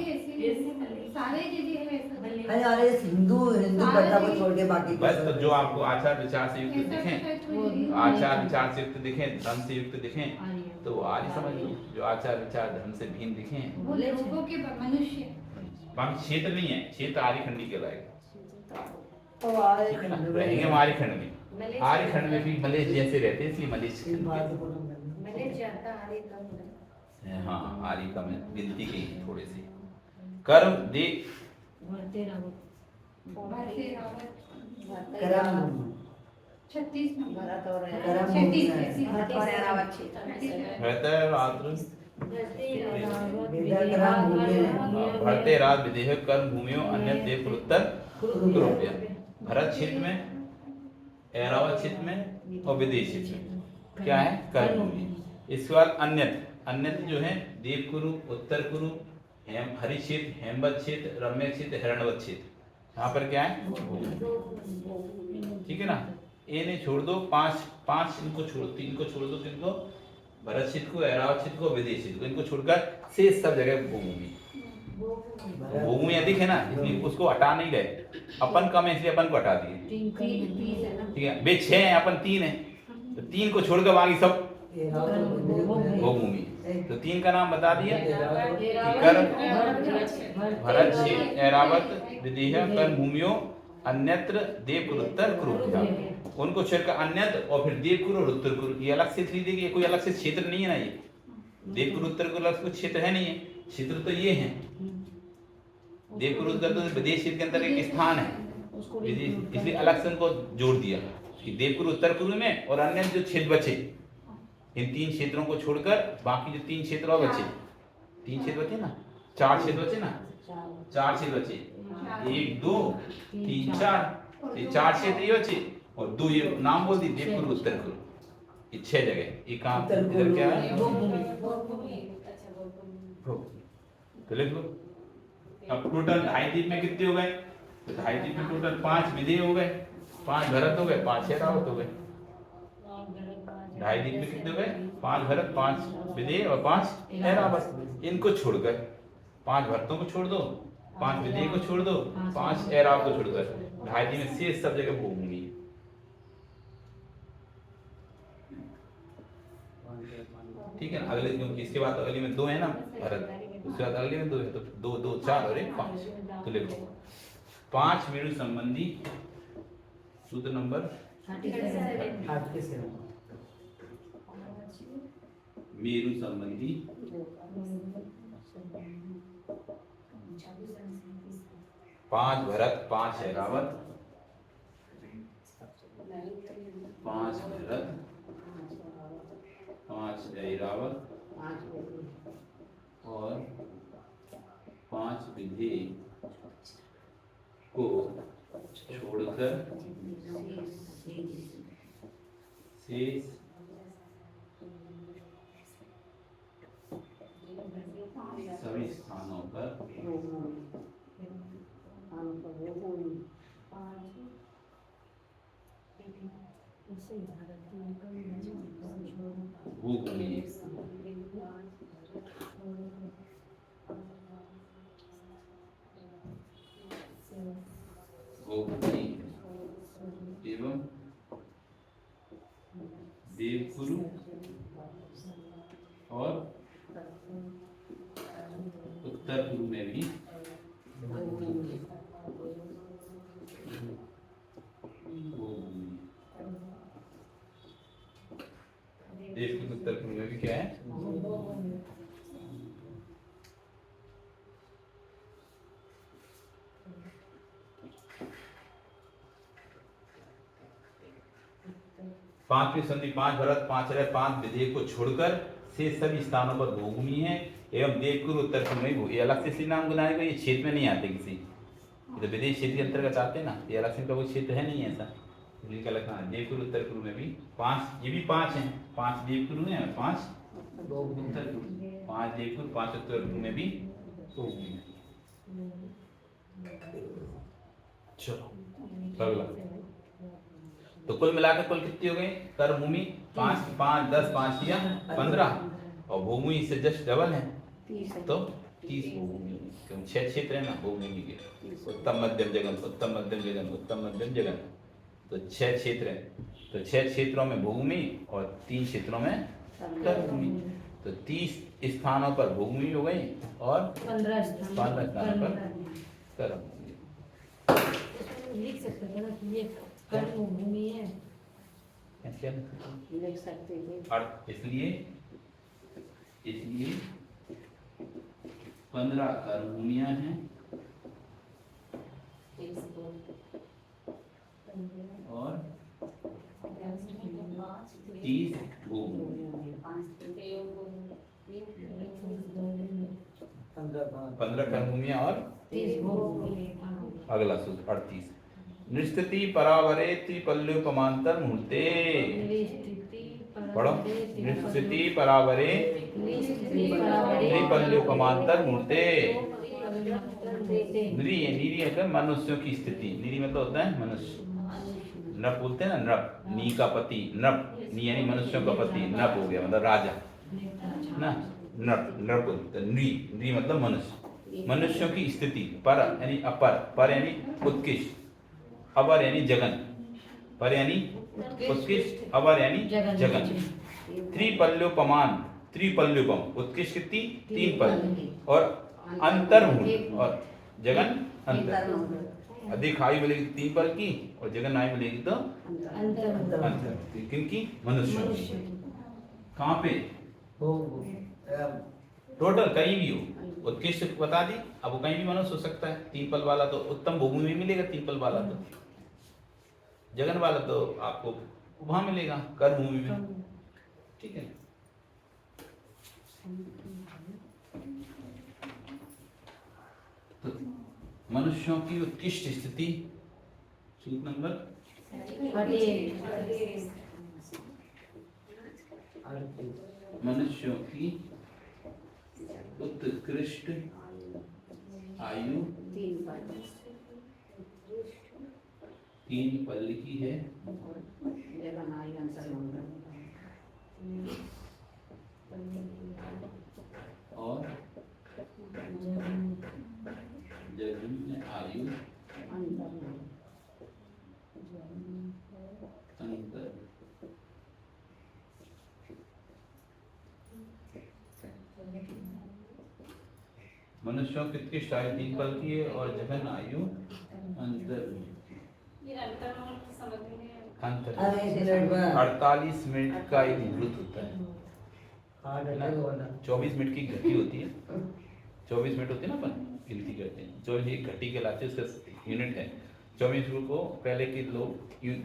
सारे जगह है ऐसा। अरे अरे हिंदू हिंदू प्रथा को छोड़ के बाकी बस तो जो आपको आचार विचार से युक्त दिखें, आचार विचार से युक्त दिखें, धर्म से युक्त दिखें, तो आर्य समझ लो। जो आचार विचार धर्म से भिन्न दिखें, वो लोगों के मनुष्य बाकी क्षेत्र नहीं है, क्षेत्र आर्यखंडी कहलाएगा। तो आए ठीक है ना, रहेंगे हम आर्यखंड में। आर्यखंड में भी मलेश जैसे रहते हैं, इसलिए मलेश खंड कहते मैंने जाता आरे कम हैं। हाँ, आर्य कम है, गिनती के ही थोड़े से। कर्म दे भरते रहो। भरते करम 36 नंबर करम 36 रहता है रात्र वेदा भरते रात विदेह कर्म भूमियों अन्य देव उत्तर कुरुप्य। भरत क्षेत्र में, ऐरावत क्षेत्र में और विदेश क्षेत्र में क्या है? कर्म भूमि। इसके बाद अन्यत जो है देवकुरु, उत्तर कुरु, हरि क्षेत्र, हेमवत क्षेत्र, रम्य क्षेत्र, हिरण्यवत क्षेत्र। यहाँ पर क्या है? ठीक है ना। ए ने छोड़ दो, पांच इनको छोड़, तीन को छोड़ दो, किनको? भरत क्षेत्र को, ऐरावत क्षेत्र को, विदेश क्षेत्र को, इनको छोड़कर से सब जगह भूमि। भूमि अधिक है ना, इसलिए उसको हटा नहीं गए। अपन कम है इसलिए अपन को हटा दिए। ठीक है, वे 6 हैं, अपन 3 है, तो 3 को छोड़कर बाकी सब भूमि। तो 3 का नाम बता दिया। कर्म, भरत क्षेत्र, ऐरावत, विदेह, कर्म भूमियों, अन्यत्र देवकुरु, उत्तर कुरु। उनको छोड़कर अन्यत्र और फिर देवकुरु और उत्तर कुरु, ये अलग से खरीदेगी। ये कोई अलग से क्षेत्र नहीं है ना, ये देवकुरु उत्तर कुरु अलग कुछ क्षेत्र है नहीं है। क्षेत्र तो ये है। देवकुरु उत्तर तो विदेश क्षेत्र के अंदर एक स्थान है, इसलिए अलग से उनको जोड़ दिया कि देवकुरु उत्तर कुरु में और अन्य जो क्षेत्र बचे, इन 3 क्षेत्रों को छोड़कर बाकी जो 3 क्षेत्र और बचे, 3 क्षेत्र बचे ना, 4 क्षेत्र बचे ना, 4 क्षेत्र बचे, 1 2 3 4, ये 4 क्षेत्र ये बचे और 2 ये नाम बोल दी देवकुरु उत्तर कुरु, ये 6 जगह। एक काम इधर क्या है? तो लिख लो। अब टोटल 2.5 द्वीप में कितने हो गए? तो 2.5 द्वीप में टोटल 5 विदेह हो गए, 5 भरत हो गए, 5 ऐरावत हो गए। 2.5 द्वीप में कितने हो गए? 5 भरत, 5 विदेह और 5 ऐरावत। इनको छोड़कर 5 भरतों को छोड़ दो, 5 विदेह को छोड़ दो, 5 ऐरावत को छोड़कर 2.5 द्वीप में शेष सब जगह भूमि। ठीक है ना। अगले इसके बाद अगले में 2 है ना भरत, उसके बाद अगले में 2 है, तो 2 2 4 और 1 5। तो लिखो 5 मेरु संबंधी सूत्र नंबर 37। मेरु संबंधी 5 भरत, 5 ऐरावत, 5 भरत, 5 ऐरावत और 5 विदेह को छोड़कर शेष सभी स्थानों पर भूमि। भूमि एवं देवकुरु और उत्तर कुरु में भी देवकुरु उत्तर कुरु में भी क्या है? पांचवी संधि 5 भरत, 5 ऐरावत, 5 विदेह को छोड़कर से सभी स्थानों पर भूमि है एवं देवकुरु उत्तर कुरु में ये अलग से इसलिए नाम बुलाएगा, ये क्षेत्र में नहीं आते किसी, तो विदेश क्षेत्र के अंतर्गत आते हैं ना, ये अलग से कोई क्षेत्र है नहीं ऐसा, इसलिए क्या लिखना है? देवकुरु उत्तर कुरु में भी 5, ये भी 5 हैं, 5 देवकुरु हैं और 5 उत्तर कुरु, 5 देवकुरु 5 उत्तर कुरु में भी भूमि है। चलो अगला तो कुल मिलाकर कुल कितनी हो गई कर भूमि 5 5 10 5 या 15 और भूमि इससे जस्ट डबल है तो 30 भूमि क्यों 6 क्षेत्र है ना भूमि के उत्तम मध्यम जगन उत्तम मध्यम जगन उत्तम मध्यम जगन तो 6 क्षेत्र है तो 6 क्षेत्रों में भूमि और 3 क्षेत्रों में कर भूमि तो 30 स्थानों पर भूमि हो गई और 15 15 स्थानों पर कर भूमि लिख सकते हैं ना कि ये कर्म भूमि है ऐसे लिख सकते हैं और इसलिए 15 कर भूमियां हैं और 30 भूमि 15 कर भूमियां और 30 भूमि अगला सूत्र 38 निस्थिति परावरे त्रिपल्योपमांतर मुहूर्ते पढ़ो निस्थिति परावरे त्रिपल्योपमांतर मुहूर्ते निरी है मनुष्यों की स्थिति निरी मतलब होता है मनुष्य नृप बोलते हैं ना नृप नी का पति नृप नी यानी मनुष्यों का पति नृप हो गया मतलब राजा ना नृप नृप नृ मतलब मनुष्य मनुष्यों की स्थिति पर यानी अपर पर यानी उत्कृष्ट अवर यानी जगन पर यानी उत्कृष्ट अवर यानी जगन त्रिपल्योपमान त्रिपल्योपम उत्कृष्ट कितनी 3 पल और अंतर्मुख और जगन अंतर अधिक आयु मिलेगी 3 पल की और जगन आयु मिलेगी तो अंतर क्योंकि मनुष्य कहाँ पे टोटल कहीं भी हो उत्कृष्ट बता दी अब वो कहीं भी मनुष्य हो सकता है 3 पल वाला तो उत्तम भूमि में मिलेगा 3 पल वाला तो जगन वाला तो आपको वहां मिलेगा कर भूमि में ठीक है तो मनुष्यों की उत्कृष्ट स्थिति सूत्र नंबर 38 मनुष्यों की उत्कृष्ट आयु 3 पल की है और जगन आयु अंतर मनुष्यों की उत्कृष्ट आयु 3 पल की है और जगन आयु अंतर अंतर 48 मिनट का एक मुहूर्त होता है 24 मिनट की घटी होती है 24 मिनट होती है ना अपन गिनती करते हैं 24 एक घटी कहलाती है उसका यूनिट है 24 मिनट को पहले के लोग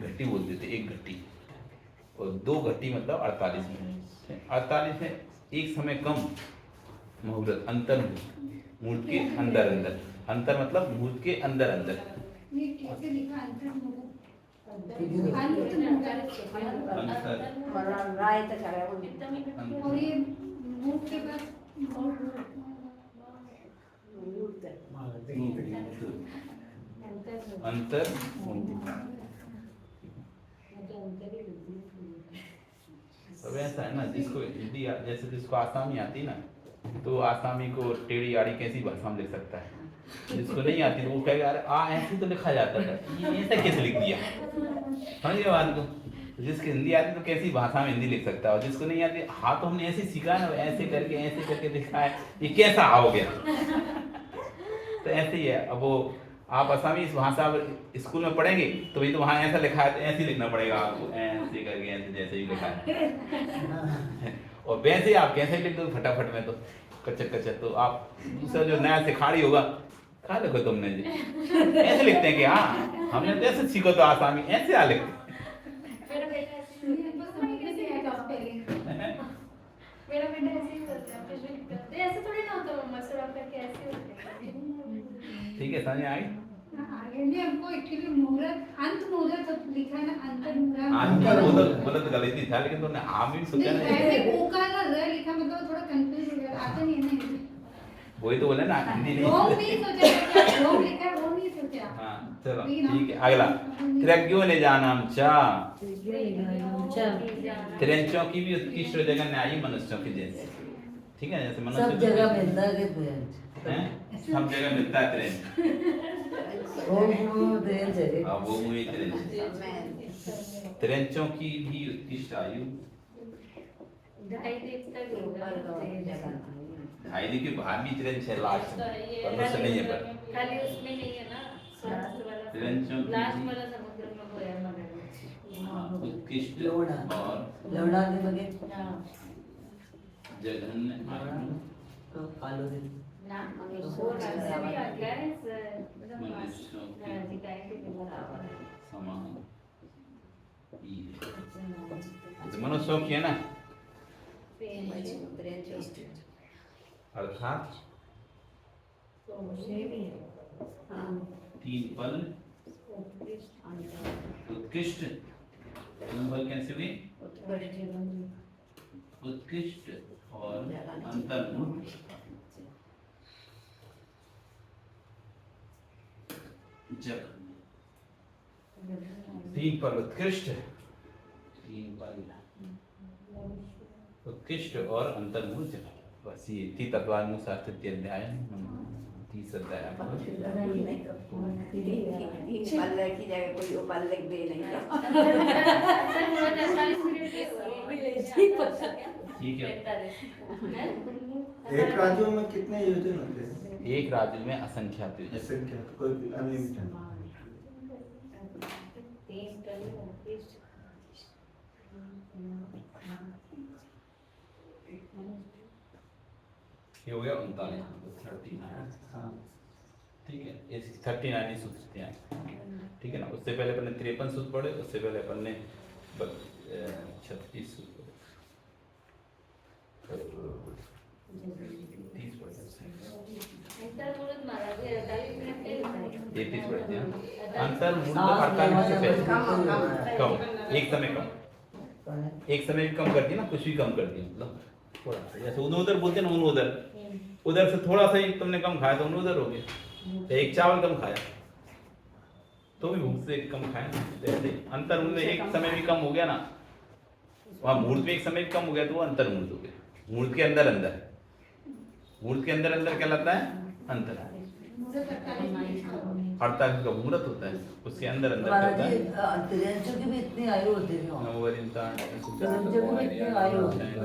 घटी बोलते थे एक घटी और 2 घटी मतलब 48 मिनट 48 में एक समय कम मुहूर्त अंतर मुहूर्त के अंदर अंदर अंतर मतलब मुहूर्त के अंदर अंदर ये कैसे लिखा अंतर्मुख और ये मुख के बाद अंतर अब ऐसा है ना जिसको हिंदी जैसे जिसको आसामी आती ना तो आसामी को टेढ़ी आड़ी कैसी भाषा में लिख सकता है जिसको नहीं आती तो वो कहेगा यार ऐसे तो लिखा जाता था ये ऐसा कैसे लिख दिया समझिए बात को जिसकी हिंदी आती तो कैसी भाषा में हिंदी लिख सकता है और जिसको नहीं आती हाँ तो हमने ऐसे सीखा है ना ऐसे करके लिखा है ये कैसा हो गया तो ऐसे ही है अब वो आप आसामी इस भाषा स्कूल में पढ़ेंगे तो भाई तो वहाँ ऐसा लिखा है तो ऐसे ही लिखना पड़ेगा आपको ऐसे करके ऐसे जैसे ही लिखा है और वैसे आप कैसे लिख दो फटाफट में तो कच्चा कच्चा तो आप दूसरा जो नया सिखाड़ी होगा कहा लिखो तुमने जी ऐसे लिखते हैं कि हाँ हमने तो ऐसे सीखो तो आसामी ऐसे आ लिखते मेरा बेटा ऐसे ही बोलता है कुछ भी लिखता है ऐसे थोड़ी ना होता मम्मा सर आप करके ऐसे होते हैं ठीक है समझ आई आगे नहीं हमको एक्चुअली मुहूर्त अंत मुहूर्त लिखा है ना अंतर मुहूर्त आज बोला तो गलती था लेकिन तुमने आम भी सोचा नहीं ऐसे ओ का ना र लिखा मतलब थोड़ा कंफ्यूज हो गया आता नहीं है ना वही तो बोले ना हिंदी नहीं रोम नहीं सोचा क्या रोम लिखा है वो नहीं सोचा हाँ चलो ठीक है अगला त्रज्ञो ने जानम चा त्रेंचों की भी उत्कृष्ट जगह न्यायी मनुष्यों की जैसे ठीक है जैसे मनुष्य सब जगह मिलता है ट्रेन हैं सब जगह मिलता है त्रेंच वो ट्रेन चले हाँ वो मुझे त्रेंच त्रेंचों की भी उत्कृष्ट आयु 2.5 दिन तक होगा हाईली के बाहर भी ट्रेंच है लास्ट में मनुष्य नहीं है पर खाली उसमें नहीं है ना त्रेंचों की लास्ट भी वाला समुद्र में वो है मगर उत्कृष्ट लोड़ा और लौड़ा के बगे जघन्य आयु तो कालो दिन ना वो रास्ते भी आ गया है मतलब मनुष्यों की जी का है कि बराबर समान ही है मनुष्यों की है ना अर्थात तीन पल उत्कृष्ट तीन पल कैसे हुए उत्कृष्ट और अंतर्मुख जग तीन पल उत्कृष्ट तीन पल उत्कृष्ट और अंतर्मुख जग बस ये थी तत्वानुसार तृतीय अध्याय तीसरा अध्याय पल्ले की जगह कोई वो पल्ले दे नहीं सर वो 45 मिनट ठीक है एक राज्यों में कितने योजन होते हैं एक राज्य में असंख्यात योजन ऐसे क्या कोई अनलिमिटेड ये हो गया 39 हाँ ठीक है ये 39 सूत्र हैं ठीक है ना उससे पहले अपन ने 53 सूत्र पढ़े उससे पहले अपन ने 36 सूत्र पढ़े 30 पढ़े अंतर्मुख महाराज 48 मिनट के होता है 33 पढ़ते हैं अंतर्मुख 48 से पहले कम एक समय भी कम कर दिया ना कुछ भी कम कर दिया मतलब थोड़ा सा जैसे उन्हें उधर बोलते ना उधर उधर से थोड़ा सा ही तुमने कम खाया तो उन्हें उधर हो गया एक चावल कम खाया तो भी भूख से कम खाया जैसे अंतर में एक समय भी कम हो गया ना वहाँ मूर्त में एक समय भी कम हो गया तो वो अंतर मूर्त हो गया मूर्त के अंदर अंदर क्या लगता है अंतर 48 का मुहूर्त होता है उसके अंदर क्या होता है त्रियंचों की भी इतनी आयु होती है नववरिंता त्रियंचों की भी इतनी आयु होती है